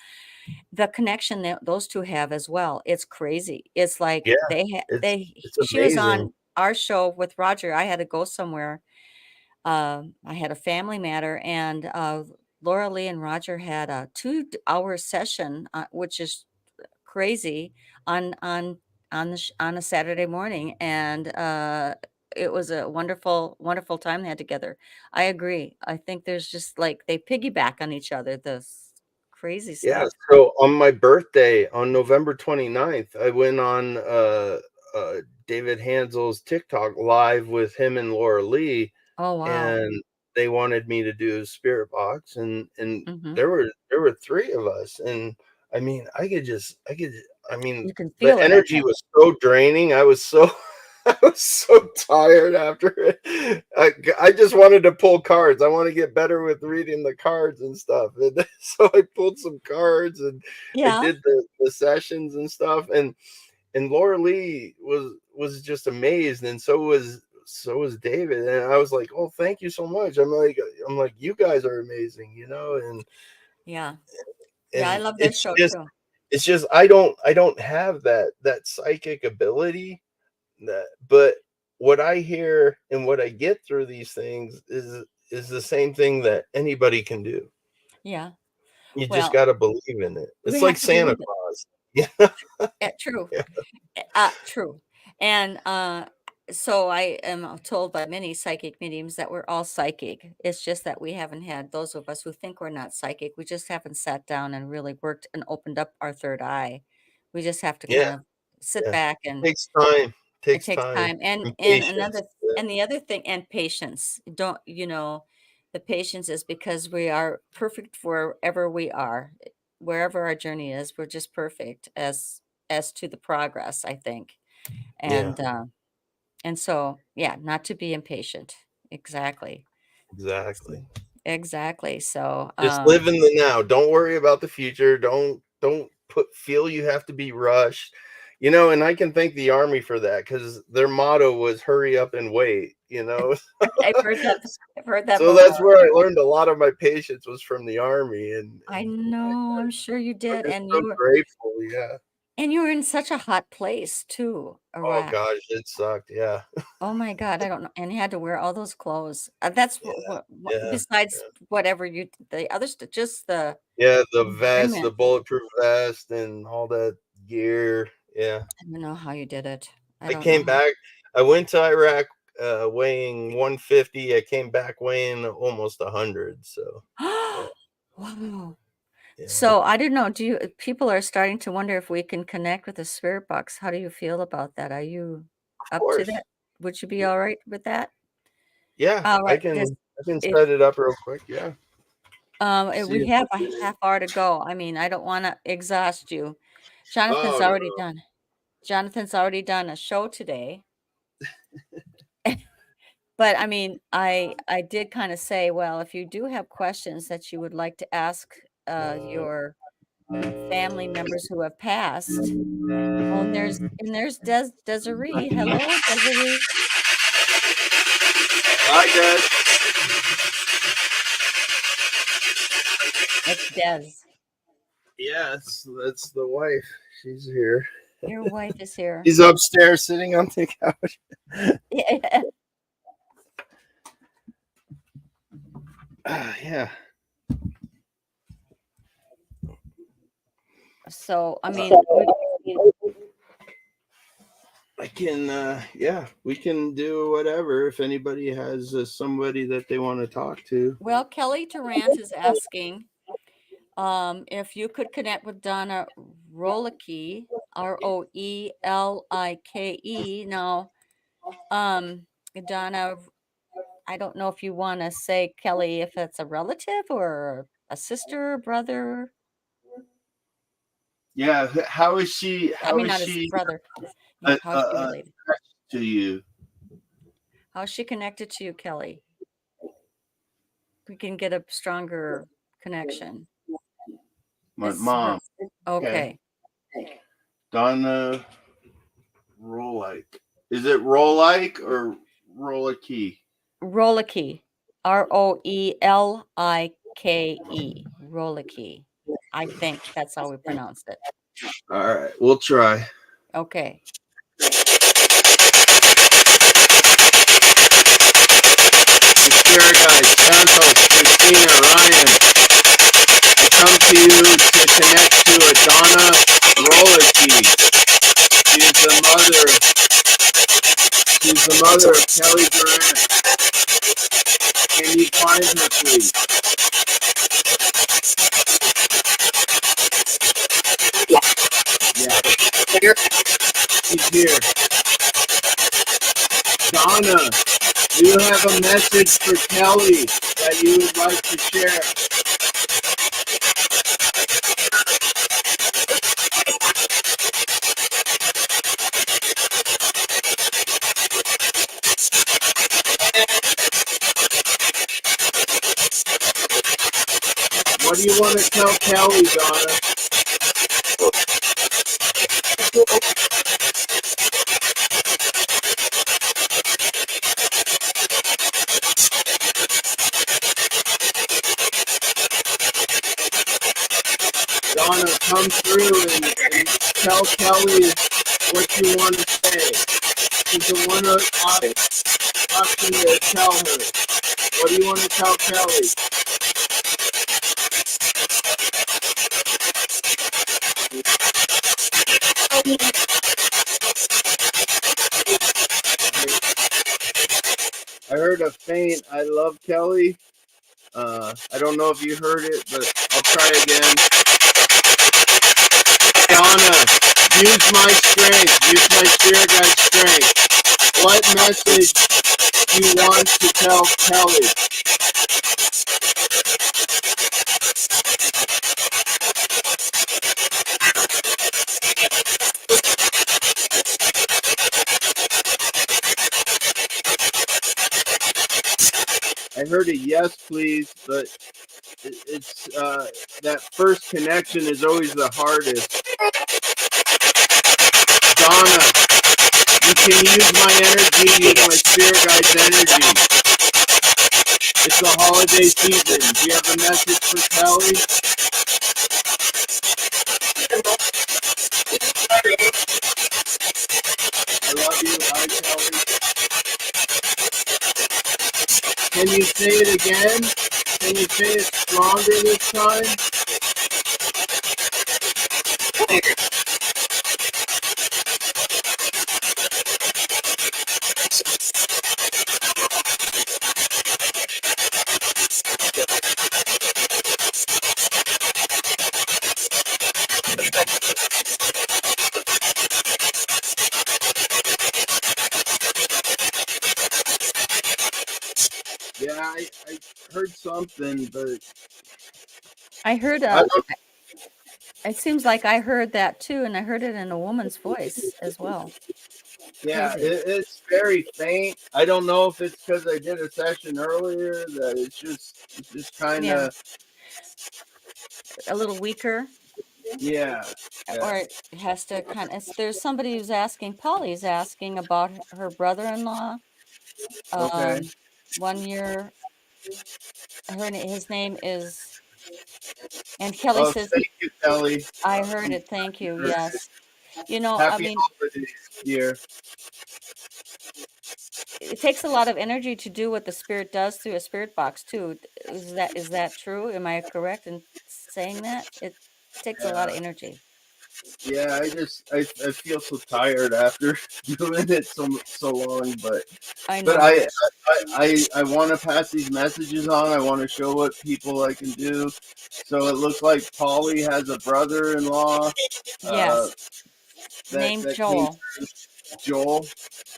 Speaker 1: the connection that those 2 have as well, it's crazy. It's like
Speaker 2: Yeah, it's
Speaker 1: she was
Speaker 2: amazing.
Speaker 1: on our show with Roger, I had to go somewhere, I had a family matter, and, Laura Lee and Roger had a 2-hour session, which is crazy on on a Saturday morning, and, it was a wonderful, wonderful time they had together. I agree. I think there's just like they piggyback on each other, this crazy
Speaker 2: Yeah,
Speaker 1: stuff.
Speaker 2: so on my birthday, on November 29th, I went on, David Hansel's TikTok live with him and Laura Lee,
Speaker 1: Oh, wow.
Speaker 2: and they wanted me to do a spirit box, and
Speaker 1: Mhm.
Speaker 2: there were 3 of us, and I mean, I mean,
Speaker 1: You can
Speaker 2: the
Speaker 1: feel it, I
Speaker 2: energy
Speaker 1: bet.
Speaker 2: was so draining. I was so I was so tired after it. I just wanted to pull cards. I want to get better with reading the cards and stuff. And so I pulled some cards and I
Speaker 1: Yeah,
Speaker 2: did the sessions and stuff. And Laura Lee was just amazed, and so was David. And I was like, "Oh, thank you so much." I'm like, "You guys are amazing,"
Speaker 1: yeah. Yeah, I
Speaker 2: and
Speaker 1: love their show too.
Speaker 2: it's just I don't have that psychic ability. But what I hear and what I get through these things is the same thing that anybody can do.
Speaker 1: Yeah.
Speaker 2: You just
Speaker 1: Well,
Speaker 2: got to believe in it.
Speaker 1: we
Speaker 2: It's like
Speaker 1: have to
Speaker 2: Santa
Speaker 1: believe it.
Speaker 2: Claus. Yeah.
Speaker 1: True.
Speaker 2: Yeah.
Speaker 1: True. And, so I am told by many psychic mediums that we're all psychic. It's just that we haven't had those of us who think we're not psychic. We just haven't sat down and really worked and opened up our third eye. We just have to
Speaker 2: Yeah.
Speaker 1: kind of sit
Speaker 2: Yeah.
Speaker 1: back,
Speaker 2: It
Speaker 1: and
Speaker 2: takes time.
Speaker 1: it
Speaker 2: Takes
Speaker 1: takes
Speaker 2: time
Speaker 1: time and
Speaker 2: and patience. Yeah.
Speaker 1: the other thing, and patience. Don't, the patience is because we are perfect wherever we are. Wherever our journey is, we're just perfect as to the progress, I think.
Speaker 2: Yeah.
Speaker 1: And so, yeah, not to be impatient. Exactly.
Speaker 2: Exactly.
Speaker 1: exactly. So,
Speaker 2: Just live in the now. Don't worry about the future. Don't feel you have to be rushed. And I can thank the army for that because their motto was hurry up and wait.
Speaker 1: I've heard that. I've heard that
Speaker 2: So that's
Speaker 1: before.
Speaker 2: where I learned a lot of my patience was from the army, and
Speaker 1: I know. I'm sure you
Speaker 2: I'm
Speaker 1: did,
Speaker 2: just so grateful. Yeah.
Speaker 1: and you were in such a hot place too,
Speaker 2: Oh
Speaker 1: Iraq.
Speaker 2: gosh, it sucked. Yeah.
Speaker 1: Oh my God, I don't know, and you had to wear all those clothes. That's
Speaker 2: Yeah.
Speaker 1: what
Speaker 2: Yeah.
Speaker 1: besides whatever the other stuff, just the
Speaker 2: Yeah, the vest, the
Speaker 1: environment.
Speaker 2: bulletproof vest, and all that gear. Yeah.
Speaker 1: I don't know how you did it. I
Speaker 2: I
Speaker 1: don't know
Speaker 2: came
Speaker 1: how.
Speaker 2: back. I went to Iraq weighing 150. I came back weighing almost 100. So, yeah,
Speaker 1: Wow.
Speaker 2: yeah.
Speaker 1: So I don't know. People are starting to wonder if we can connect with the spirit box. How do you feel about that? Are you
Speaker 2: Of
Speaker 1: up to
Speaker 2: course.
Speaker 1: that? Would you be
Speaker 2: Yeah,
Speaker 1: all right with that?
Speaker 2: yeah.
Speaker 1: All
Speaker 2: I
Speaker 1: right.
Speaker 2: can I can
Speaker 1: If
Speaker 2: set it up real quick. Yeah. See
Speaker 1: we
Speaker 2: if
Speaker 1: have a half hour to go. I mean, I don't want to exhaust you. Jonathan's
Speaker 2: Oh
Speaker 1: already
Speaker 2: no.
Speaker 1: done. Jonathan's already done a show today. But I mean, I did kind of say, well, if you do have questions that you would like to ask your family members who have passed. Oh, and there's Desiree. Hello, Desiree.
Speaker 2: Hi, Dad.
Speaker 1: It's Des.
Speaker 2: Yes, that's the wife. She's here.
Speaker 1: Your wife is here.
Speaker 2: She's upstairs sitting on the couch.
Speaker 1: Yeah.
Speaker 2: Yeah.
Speaker 1: So, I mean,
Speaker 2: I can, yeah, we can do whatever if anybody has somebody that they want to talk to.
Speaker 1: well, Kelly Durant is asking if you could connect with Donna Roelike, Roelike. Now, Donna, I don't know if you want to say, Kelly, if it's a relative or a sister, brother.
Speaker 2: Yeah, how is she?
Speaker 1: I
Speaker 2: How
Speaker 1: mean,
Speaker 2: is
Speaker 1: not his
Speaker 2: she
Speaker 1: brother. Yeah, how is she related?
Speaker 2: to you?
Speaker 1: How is she connected to you, Kelly? We can get a stronger connection.
Speaker 2: My
Speaker 1: It's her.
Speaker 2: mom. Okay,
Speaker 1: Okay.
Speaker 2: Donna Rolike. Is it Rolike or Rolike?
Speaker 1: Roelike. Roelike. Roelike. I think that's how we pronounce it.
Speaker 2: All right, we'll try.
Speaker 1: Okay.
Speaker 2: Spirit guides, Santos, Christina, Ryan. I come to you to connect to Adana Roliki. She's the mother. She's the mother of Kelly Durant. Can you find her, please? Yeah, she's here. Donna, you have a message for Kelly that you would like to share. What do you want to tell Kelly, Donna? Donna, come through and tell Kelly what you want to say. She's the one option to tell her. What do you want to tell Kelly? I heard a faint, I love Kelly. I don't know if you heard it, but I'll try again. Donna, use my strength, use my spirit guide strength. What message do you want to tell Kelly? I heard a yes, please, but it's that first connection is always the hardest. Donna, you can use my energy, use my spirit guide's energy. It's the holiday season. Do you have a message for Kelly? I love you. Hi, Kelly. Can you say it again? Can you say it stronger this time? Yeah, I heard something, but
Speaker 1: I heard
Speaker 2: I don't.
Speaker 1: it seems like I heard that too, and I heard it in a woman's voice as well.
Speaker 2: Yeah,
Speaker 1: Crazy.
Speaker 2: it's very faint. I don't know if it's because I did a session earlier that it's just kind
Speaker 1: Yeah,
Speaker 2: of
Speaker 1: a little weaker,
Speaker 2: yeah.
Speaker 1: or
Speaker 2: Yeah.
Speaker 1: it has to kind of. There's somebody who's asking. Polly's asking about her brother-in-law.
Speaker 2: Okay.
Speaker 1: 1 year. His name is, and Kelly
Speaker 2: Oh,
Speaker 1: says,
Speaker 2: thank you, Kelly.
Speaker 1: "I heard it. Thank you. Yes, I
Speaker 2: Happy
Speaker 1: mean,
Speaker 2: holidays, dear.
Speaker 1: it takes a lot of energy to do what the spirit does through a spirit box too. Is that true? Am I correct in saying that? It takes a lot
Speaker 2: Yeah,
Speaker 1: of energy.
Speaker 2: yeah. I feel so tired after doing it so long,
Speaker 1: I
Speaker 2: but
Speaker 1: know.
Speaker 2: I want to pass these messages on. I want to show what people I can do. So it looks like Polly has a brother-in-law uh,
Speaker 1: Yes, named
Speaker 2: that came
Speaker 1: Joel.
Speaker 2: through. Joel.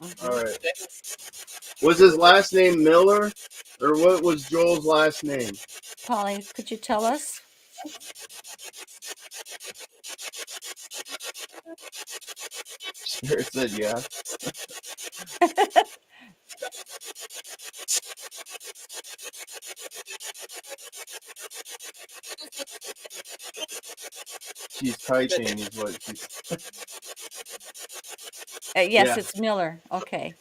Speaker 2: All
Speaker 1: Hmm.
Speaker 2: right. Was his last name Miller, or what was Joel's last name?
Speaker 1: Polly, could you tell us?
Speaker 2: Spirit said yeah. She's typing, is what she's.
Speaker 1: Yes,
Speaker 2: Yeah.
Speaker 1: it's Miller. Okay.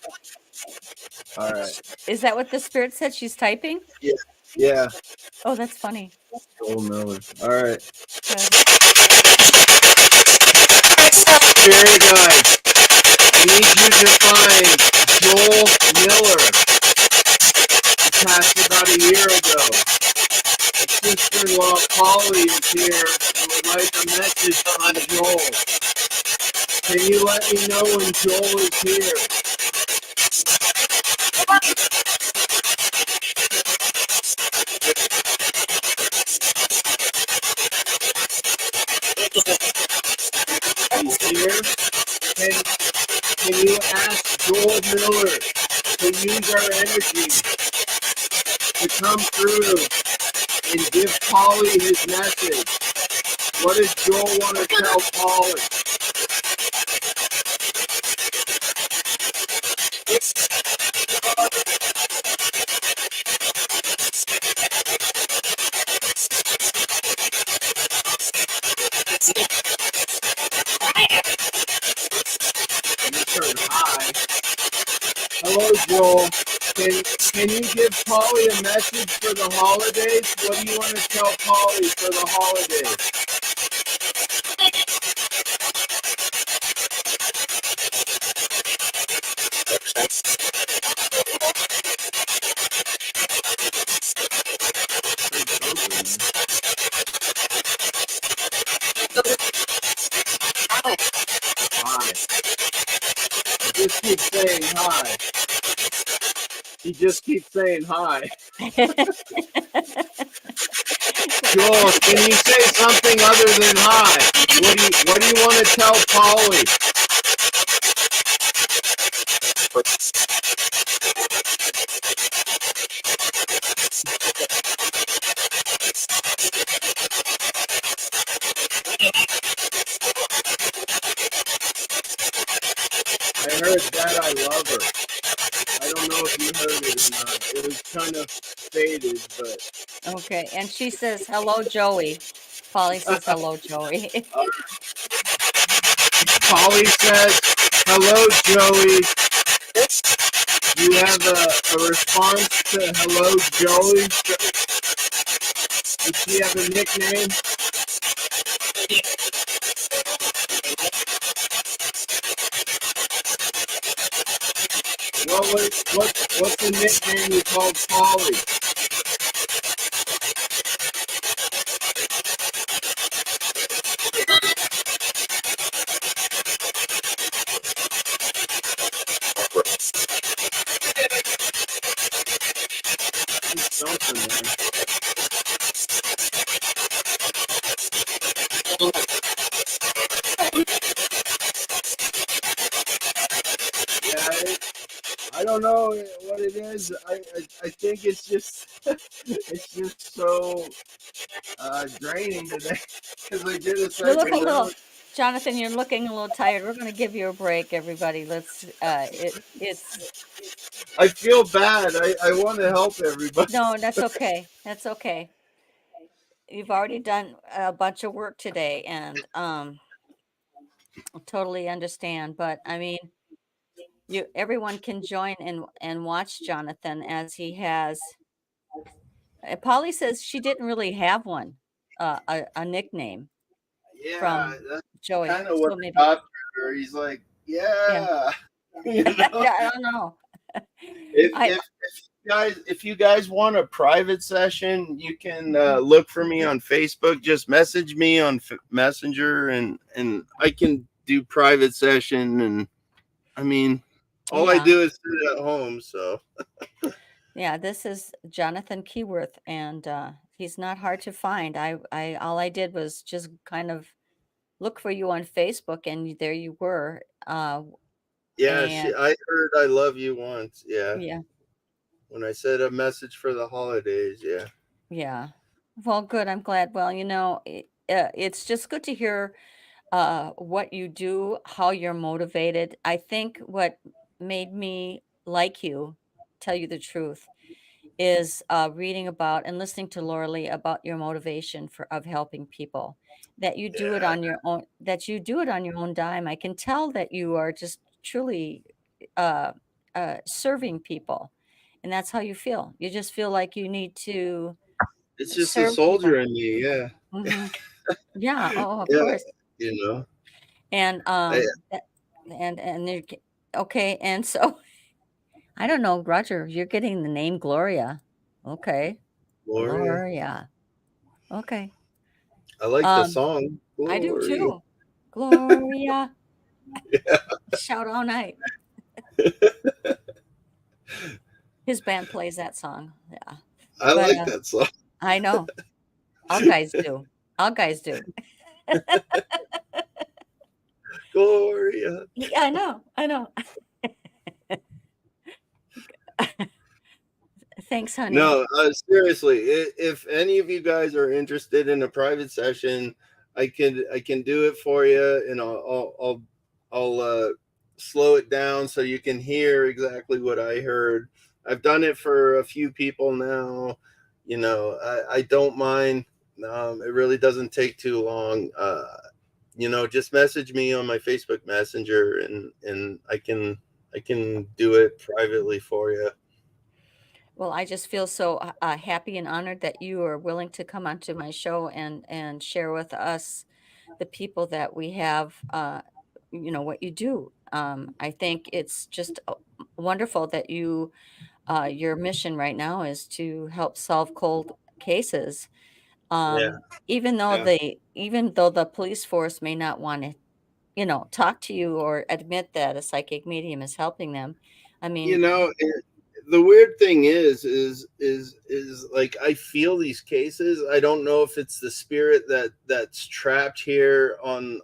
Speaker 2: All right.
Speaker 1: Is that what the spirit said? She's typing?
Speaker 2: Yeah. Yeah.
Speaker 1: Oh, that's funny.
Speaker 2: Joel Miller. All right.
Speaker 1: Good.
Speaker 2: Spirit guide. I need you to find Joel Miller. He passed about a year ago. His sister-in-law Polly is here and would like a message on Joel. Can you let me know when Joel is here? He's here. Can you ask Joel Miller to use our energy to come through and give Polly his message? What does Joel want to tell Polly? He heard hi. Hello, Joel. Can you give Polly a message for the holidays? What do you want to tell Polly for the holidays? Hi. He just keeps saying hi. He just keeps saying hi. Joel, can you say something other than hi? What do you want to tell Polly? I heard that I love her. I don't know if you heard it or not. It was kind of faded, but
Speaker 1: Okay, and she says, "Hello, Joey." Polly says, "Hello, Joey."
Speaker 2: Polly says, "Hello, Joey. You have a response to hello, Joey? Does she have a nickname?" What's the nickname you called Polly? Something, man. Yeah, I don't know what it is. I think it's just it's just so draining today because I did a
Speaker 1: You're
Speaker 2: second
Speaker 1: looking a little,
Speaker 2: round.
Speaker 1: Jonathan, you're looking a little tired. We're gonna give you a break, everybody. It's
Speaker 2: I feel bad. I want to help everybody.
Speaker 1: no, that's okay. That's okay. You've already done a bunch of work today, and totally understand. But I mean, everyone can join and watch Jonathan as he has. Polly says she didn't really have one, a nickname
Speaker 2: Yeah,
Speaker 1: from
Speaker 2: that's
Speaker 1: Joey.
Speaker 2: kind of what
Speaker 1: So
Speaker 2: the
Speaker 1: maybe,
Speaker 2: doctor. He's like,
Speaker 1: yeah.
Speaker 2: yeah,
Speaker 1: Yeah, I don't know.
Speaker 2: If
Speaker 1: I
Speaker 2: if if you guys want a private session, you can look for me on Facebook. Just message me on Messenger, and I can do private session. And I mean, all I
Speaker 1: yeah.
Speaker 2: do is sit at home. So
Speaker 1: Yeah, this is Jonathan Keyworth, and he's not hard to find. I all I did was just kind of look for you on Facebook, and there you were.
Speaker 2: yeah,
Speaker 1: And
Speaker 2: I heard I love you once. Yeah,
Speaker 1: yeah,
Speaker 2: when I said a message for the holidays. Yeah,
Speaker 1: yeah. Well, good. I'm glad. Well, it's just good to hear what you do, how you're motivated. I think what made me like you, tell you the truth, is reading about and listening to Laura Lee about your motivation for of helping people. That you do it
Speaker 2: yeah.
Speaker 1: on your own. That you do it on your own dime. I can tell that you are just truly uh, serving people, and that's how you feel. You just feel like you need to
Speaker 2: It's just the
Speaker 1: serve people.
Speaker 2: soldier in me. Yeah,
Speaker 1: Hmm. Yeah. Oh, of
Speaker 2: yeah.
Speaker 1: course.
Speaker 2: You know,
Speaker 1: And
Speaker 2: I,
Speaker 1: and okay. And so I don't know, Roger. You're getting the name Gloria. Okay,
Speaker 2: Gloria.
Speaker 1: Gloria. Okay.
Speaker 2: I like the
Speaker 1: Um,
Speaker 2: song
Speaker 1: I do
Speaker 2: Gloria.
Speaker 1: too. Gloria. Shout all night. His band plays that song. Yeah.
Speaker 2: I
Speaker 1: But
Speaker 2: like that song.
Speaker 1: I know. All guys do. All guys do.
Speaker 2: Gloria.
Speaker 1: Yeah, I know. I know. Thanks, honey.
Speaker 2: No, seriously, if any of you guys are interested in a private session, I can do it for you, and I'll slow it down so you can hear exactly what I heard. I've done it for a few people now. I don't mind. It really doesn't take too long. Just message me on my Facebook Messenger, and I can do it privately for you.
Speaker 1: Well, I just feel so happy and honored that you are willing to come onto my show and share with us the people that we have, what you do. I think it's just wonderful that your mission right now is to help solve cold cases.
Speaker 2: Yeah, yeah.
Speaker 1: Even though the police force may not want to, talk to you or admit that a psychic medium is helping them. I
Speaker 2: You
Speaker 1: mean,
Speaker 2: know, the weird thing is like I feel these cases. I don't know if it's the spirit that's trapped here on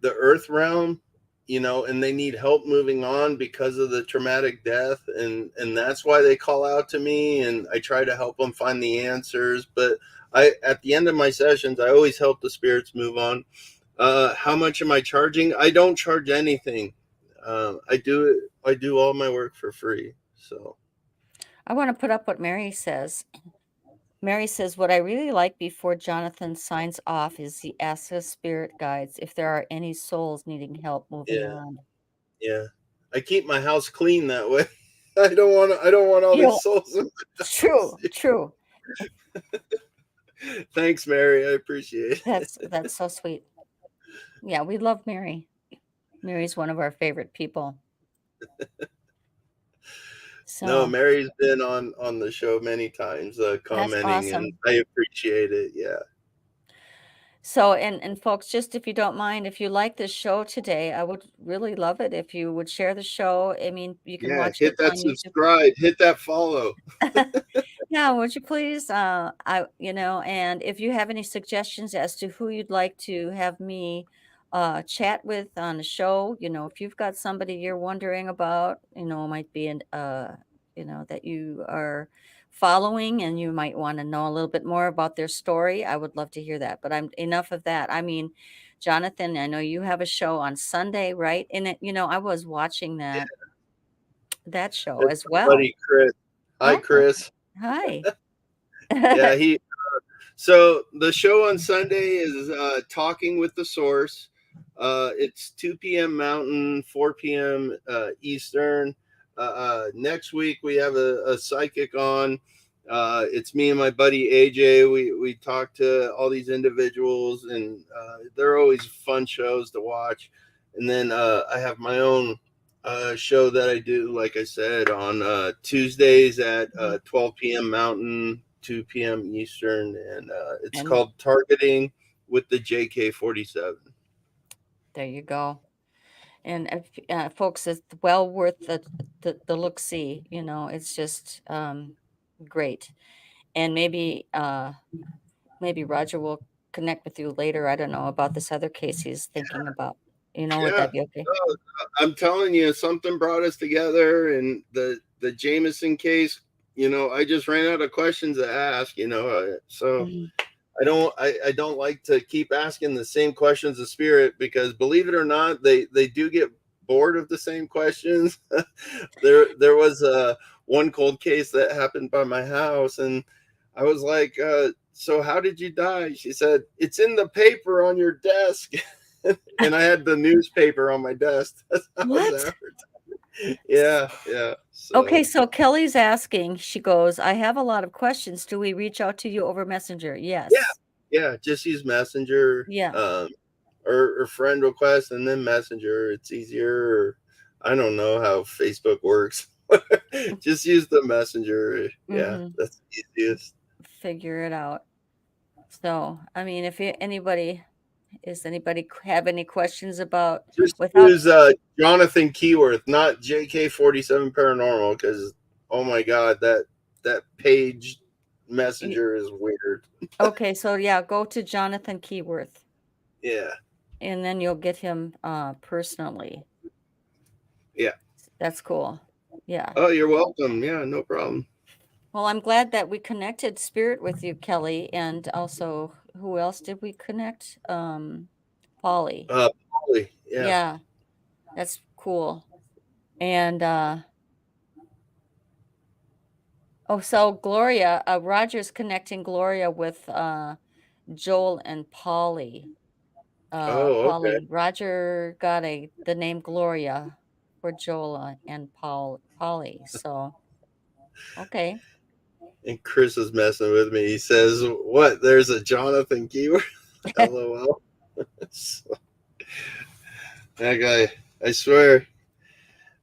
Speaker 2: the earth realm, and they need help moving on because of the traumatic death, and that's why they call out to me, and I try to help them find the answers. But at the end of my sessions, I always help the spirits move on. How much am I charging? I don't charge anything. I do all my work for free. So
Speaker 1: I want to put up what Mary says. Mary says, what I really like before Jonathan signs off is he asks his spirit guides if there are any souls needing help moving
Speaker 2: Yeah,
Speaker 1: on.
Speaker 2: yeah. I keep my house clean that way. I don't want all
Speaker 1: You
Speaker 2: these
Speaker 1: know,
Speaker 2: souls in my house.
Speaker 1: true, true.
Speaker 2: Thanks, Mary. I appreciate it.
Speaker 1: That's so sweet. Yeah, we love Mary. Mary's one of our favorite people.
Speaker 2: No,
Speaker 1: So
Speaker 2: Mary's been on the show many times,
Speaker 1: that's
Speaker 2: commenting, and
Speaker 1: awesome.
Speaker 2: I appreciate it. Yeah.
Speaker 1: So, and folks, just if you don't mind, if you like this show today, I would really love it if you would share the show. I mean, you can
Speaker 2: Yeah,
Speaker 1: watch it
Speaker 2: hit that
Speaker 1: on YouTube.
Speaker 2: subscribe, hit that follow.
Speaker 1: Yeah, would you please? And if you have any suggestions as to who you'd like to have me chat with on the show, if you've got somebody you're wondering about, might be that you are following and you might want to know a little bit more about their story, I would love to hear that. But I'm enough of that. I mean, Jonathan, I know you have a show on Sunday, right? And I was watching that show
Speaker 2: That's
Speaker 1: as
Speaker 2: my
Speaker 1: well.
Speaker 2: buddy Chris. Hi,
Speaker 1: Oh,
Speaker 2: Chris.
Speaker 1: hi.
Speaker 2: Yeah, so the show on Sunday is Talking with the Source. It's 2 p.m. Mountain, 4 p.m. Eastern. Next week we have a psychic on. It's me and my buddy AJ. We talk to all these individuals, and they're always fun shows to watch. And then I have my own show that I do, like I said, on Tuesdays at 12 p.m. Mountain, 2 p.m. Eastern, and it's
Speaker 1: And
Speaker 2: called Targeting with the JK-47.
Speaker 1: there you go. And folks, it's well worth the look see. It's just great. And maybe Roger will connect with you later. I don't know about this other case he's thinking about. Would
Speaker 2: Yeah,
Speaker 1: that be okay?
Speaker 2: no, I'm telling you, something brought us together, and the Jameson case. I just ran out of questions to ask. So
Speaker 1: Mhm.
Speaker 2: I don't like to keep asking the same questions of spirit, because believe it or not, they do get bored of the same questions. There was one cold case that happened by my house, and I was like, so how did you die? She said, it's in the paper on your desk. And I had the newspaper on my desk. That's how I was
Speaker 1: What?
Speaker 2: advertising. Yeah.
Speaker 1: Okay,
Speaker 2: So
Speaker 1: so Kelly's asking, she goes, I have a lot of questions. Do we reach out to you over Messenger?
Speaker 2: yeah,
Speaker 1: Yes.
Speaker 2: yeah, just use Messenger,
Speaker 1: Yeah.
Speaker 2: or friend request, and then Messenger. It's easier. Or I don't know how Facebook works. Just use the Messenger. Yeah,
Speaker 1: Hmm.
Speaker 2: that's the easiest.
Speaker 1: Figure it out. So, I mean, if anybody have any questions about
Speaker 2: Just
Speaker 1: without
Speaker 2: use Jonathan Keyworth, not JK-47 Paranormal, because oh my god, that page
Speaker 1: y-
Speaker 2: Messenger is weird.
Speaker 1: okay, so yeah, go to Jonathan Keyworth
Speaker 2: Yeah,
Speaker 1: and then you'll get him personally.
Speaker 2: yeah.
Speaker 1: That's cool. Yeah.
Speaker 2: Oh, you're welcome. Yeah, no problem.
Speaker 1: Well, I'm glad that we connected spirit with you, Kelly, and also who else did we connect? Polly.
Speaker 2: Probably. Yeah.
Speaker 1: Yeah, that's cool. And so Gloria, Roger's connecting Gloria with Joel and Polly.
Speaker 2: Oh, okay.
Speaker 1: Polly. Roger got the name Gloria for Joel and Polly. So okay.
Speaker 2: And Chris is messing with me. He says, "What? There's a Jonathan Keyworth." LOL. So, that guy, I swear.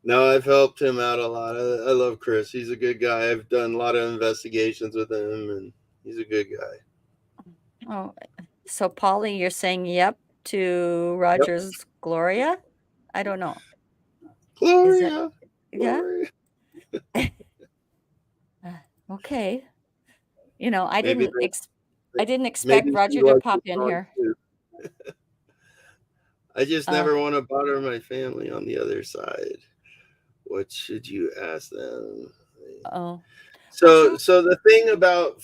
Speaker 2: No, I've helped him out a lot. I love Chris. He's a good guy. I've done a lot of investigations with him, and he's a good guy.
Speaker 1: Oh, so Polly, you're saying yep to
Speaker 2: Yep.
Speaker 1: Roger's Gloria? I don't know. Is that
Speaker 2: Gloria.
Speaker 1: yeah?
Speaker 2: Gloria.
Speaker 1: Uh, okay. You know, I
Speaker 2: Maybe
Speaker 1: didn't
Speaker 2: they,
Speaker 1: ex I didn't expect
Speaker 2: maybe she
Speaker 1: Roger to
Speaker 2: likes the
Speaker 1: pop in
Speaker 2: song
Speaker 1: here.
Speaker 2: too. I just
Speaker 1: Uh,
Speaker 2: never want to bother my family on the other side. What should you ask them?
Speaker 1: oh, well,
Speaker 2: So the thing about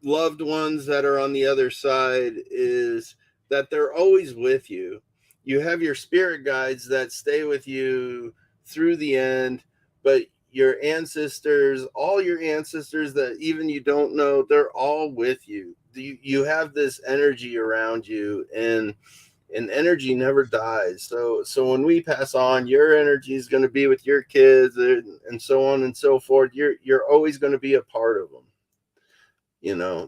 Speaker 2: loved ones that are on the other side is that they're always with you. You have your spirit guides that stay with you through the end, but your ancestors, all your ancestors that even you don't know, they're all with you. You have this energy around you, and energy never dies. So when we pass on, your energy is going to be with your kids, and so on and so forth. You're always going to be a part of them.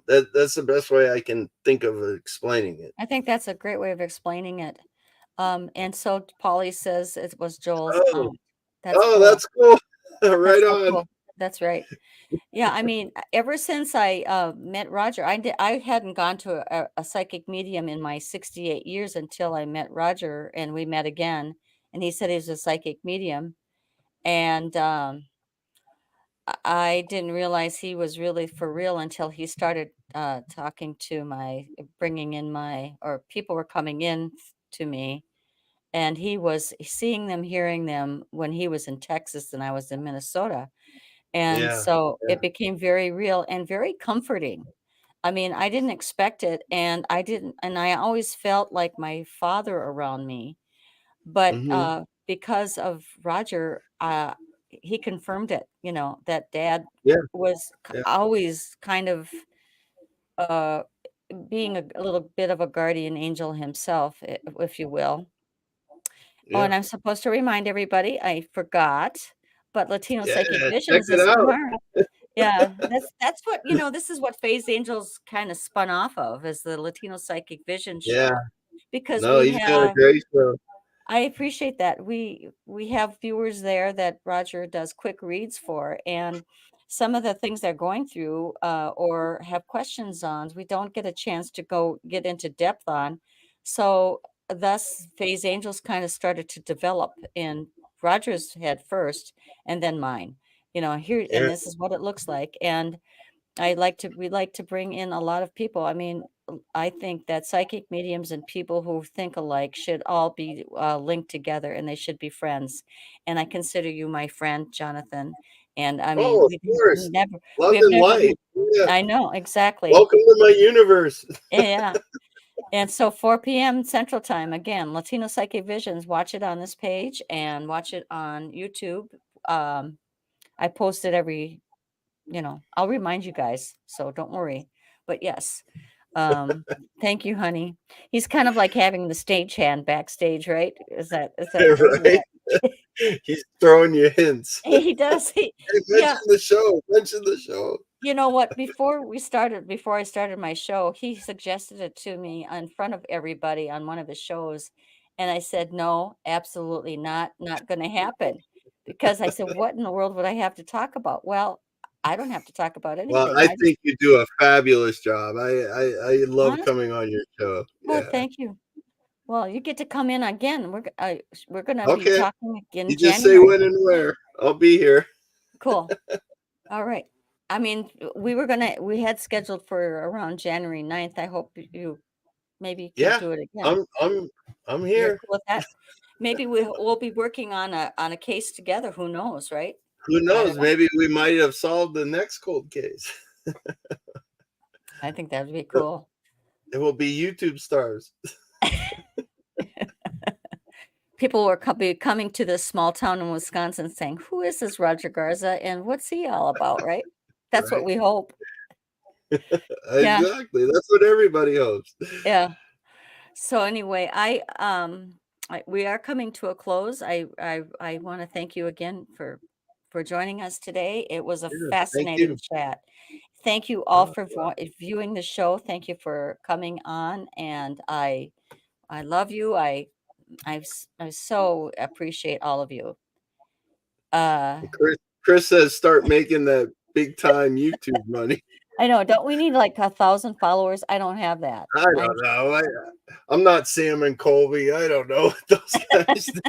Speaker 2: That's the best way I can think of explaining it.
Speaker 1: I think that's a great way of explaining it. And so Polly says it was Joel's
Speaker 2: Oh,
Speaker 1: aunt. That's cool.
Speaker 2: that's cool.
Speaker 1: That's
Speaker 2: Right
Speaker 1: so
Speaker 2: on.
Speaker 1: cool. That's right. Yeah, I mean, ever since I met Roger, I hadn't gone to a psychic medium in my 68 years until I met Roger, and we met again, and he said he was a psychic medium, and I didn't realize he was really for real until he started talking to bringing in or people were coming in to me, and he was seeing them, hearing them when he was in Texas and I was in Minnesota. And
Speaker 2: Yeah.
Speaker 1: so
Speaker 2: Yeah.
Speaker 1: it became very real and very comforting. I mean, I didn't expect it, and I always felt like my father around me. But
Speaker 2: Hmm.
Speaker 1: because of Roger, he confirmed it, that dad
Speaker 2: Yeah.
Speaker 1: was
Speaker 2: Yeah.
Speaker 1: always kind of uh, being a little bit of a guardian angel himself, if you will. Oh,
Speaker 2: Yeah.
Speaker 1: and I'm supposed to remind everybody, I forgot, but Latino
Speaker 2: Yeah.
Speaker 1: Psychic
Speaker 2: Check
Speaker 1: Visions
Speaker 2: it
Speaker 1: is
Speaker 2: out.
Speaker 1: tomorrow. Yeah, that's what, this is what Faye's Angels kind of spun off of, is the Latino Psychic Vision
Speaker 2: Yeah.
Speaker 1: show, because
Speaker 2: No,
Speaker 1: we
Speaker 2: he's got a
Speaker 1: have
Speaker 2: great show.
Speaker 1: I appreciate that. We have viewers there that Roger does quick reads for, and some of the things they're going through or have questions on, we don't get a chance to go get into depth on. So thus, Faye's Angels kind of started to develop in Roger's head first, and then mine. Here, and
Speaker 2: Yeah.
Speaker 1: this is what it looks like, and we like to bring in a lot of people. I mean, I think that psychic mediums and people who think alike should all be linked together, and they should be friends. And I consider you my friend, Jonathan. And I mean,
Speaker 2: Oh, of course. Love
Speaker 1: we have
Speaker 2: and
Speaker 1: never,
Speaker 2: light. Yeah.
Speaker 1: I know exactly.
Speaker 2: Welcome to my universe.
Speaker 1: Yeah. And so 4 p.m. Central Time, again, Latino Psychic Visions, watch it on this page and watch it on YouTube. I post it I'll remind you guys, so don't worry. But yes, um, thank you, honey. He's kind of like having the stagehand backstage, right? Isn't
Speaker 2: Right?
Speaker 1: that?
Speaker 2: He's throwing you hints.
Speaker 1: He does.
Speaker 2: Hey,
Speaker 1: Yeah.
Speaker 2: mention the show. Mention the show.
Speaker 1: You know what? Before I started my show, he suggested it to me in front of everybody on one of his shows. And I said, no, absolutely not going to happen. Because I said, what in the world would I have to talk about? Well, I don't have to talk about
Speaker 2: Well,
Speaker 1: anything.
Speaker 2: I
Speaker 1: I just,
Speaker 2: think you do a fabulous job. I love
Speaker 1: honest,
Speaker 2: coming on your show.
Speaker 1: well,
Speaker 2: Yeah.
Speaker 1: thank you. Well, you get to come in again. We're going to be
Speaker 2: Okay.
Speaker 1: talking again
Speaker 2: You just say
Speaker 1: January.
Speaker 2: when and where. I'll be here.
Speaker 1: Cool. All right. I mean, we had scheduled for around January 9th. I hope you maybe can
Speaker 2: Yeah.
Speaker 1: do it again.
Speaker 2: I'm
Speaker 1: You're
Speaker 2: here.
Speaker 1: cool with that? Maybe we'll be working on a case together. Who knows, right?
Speaker 2: Who
Speaker 1: I don't
Speaker 2: knows?
Speaker 1: know.
Speaker 2: Maybe we might have solved the next cold case.
Speaker 1: I think that would be cool.
Speaker 2: It will be YouTube stars.
Speaker 1: People will be coming to this small town in Wisconsin saying, "Who is this Roger Garza and what's he all about?" Right? That's what
Speaker 2: Right?
Speaker 1: we hope. Yeah,
Speaker 2: Exactly. That's what everybody hopes.
Speaker 1: yeah. So anyway, we are coming to a close. I want to thank you again for joining us today. It was a
Speaker 2: Yeah, thank
Speaker 1: fascinating
Speaker 2: you.
Speaker 1: chat. Thank you all
Speaker 2: Oh,
Speaker 1: for viewing the show. Thank you for coming on, and I love you. I so appreciate all of you.
Speaker 2: Chris says start making that big time YouTube money.
Speaker 1: I know. Don't we need like 1,000 followers? I don't have that.
Speaker 2: I don't know. I'm not Sam and Colby. I don't know what those guys do.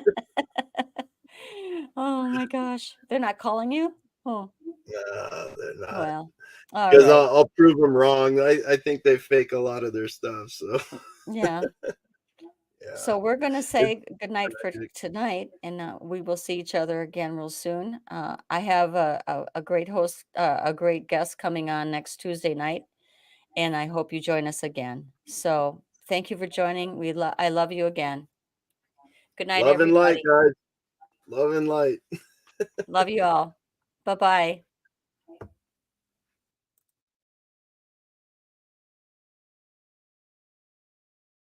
Speaker 1: Oh my gosh, they're not calling you? Oh,
Speaker 2: No, they're not.
Speaker 1: well, all
Speaker 2: Because
Speaker 1: right.
Speaker 2: I'll prove them wrong. I think they fake a lot of their stuff. So
Speaker 1: Yeah.
Speaker 2: yeah.
Speaker 1: So we're going to
Speaker 2: It's
Speaker 1: say goodnight for
Speaker 2: tragic.
Speaker 1: tonight, and we will see each other again real soon. I have a great host, a great guest coming on next Tuesday night, and I hope you join us again. So thank you for joining. I love you again. Good night,
Speaker 2: Love and light,
Speaker 1: everybody.
Speaker 2: guys. Love and light.
Speaker 1: Love you all. Bye-bye.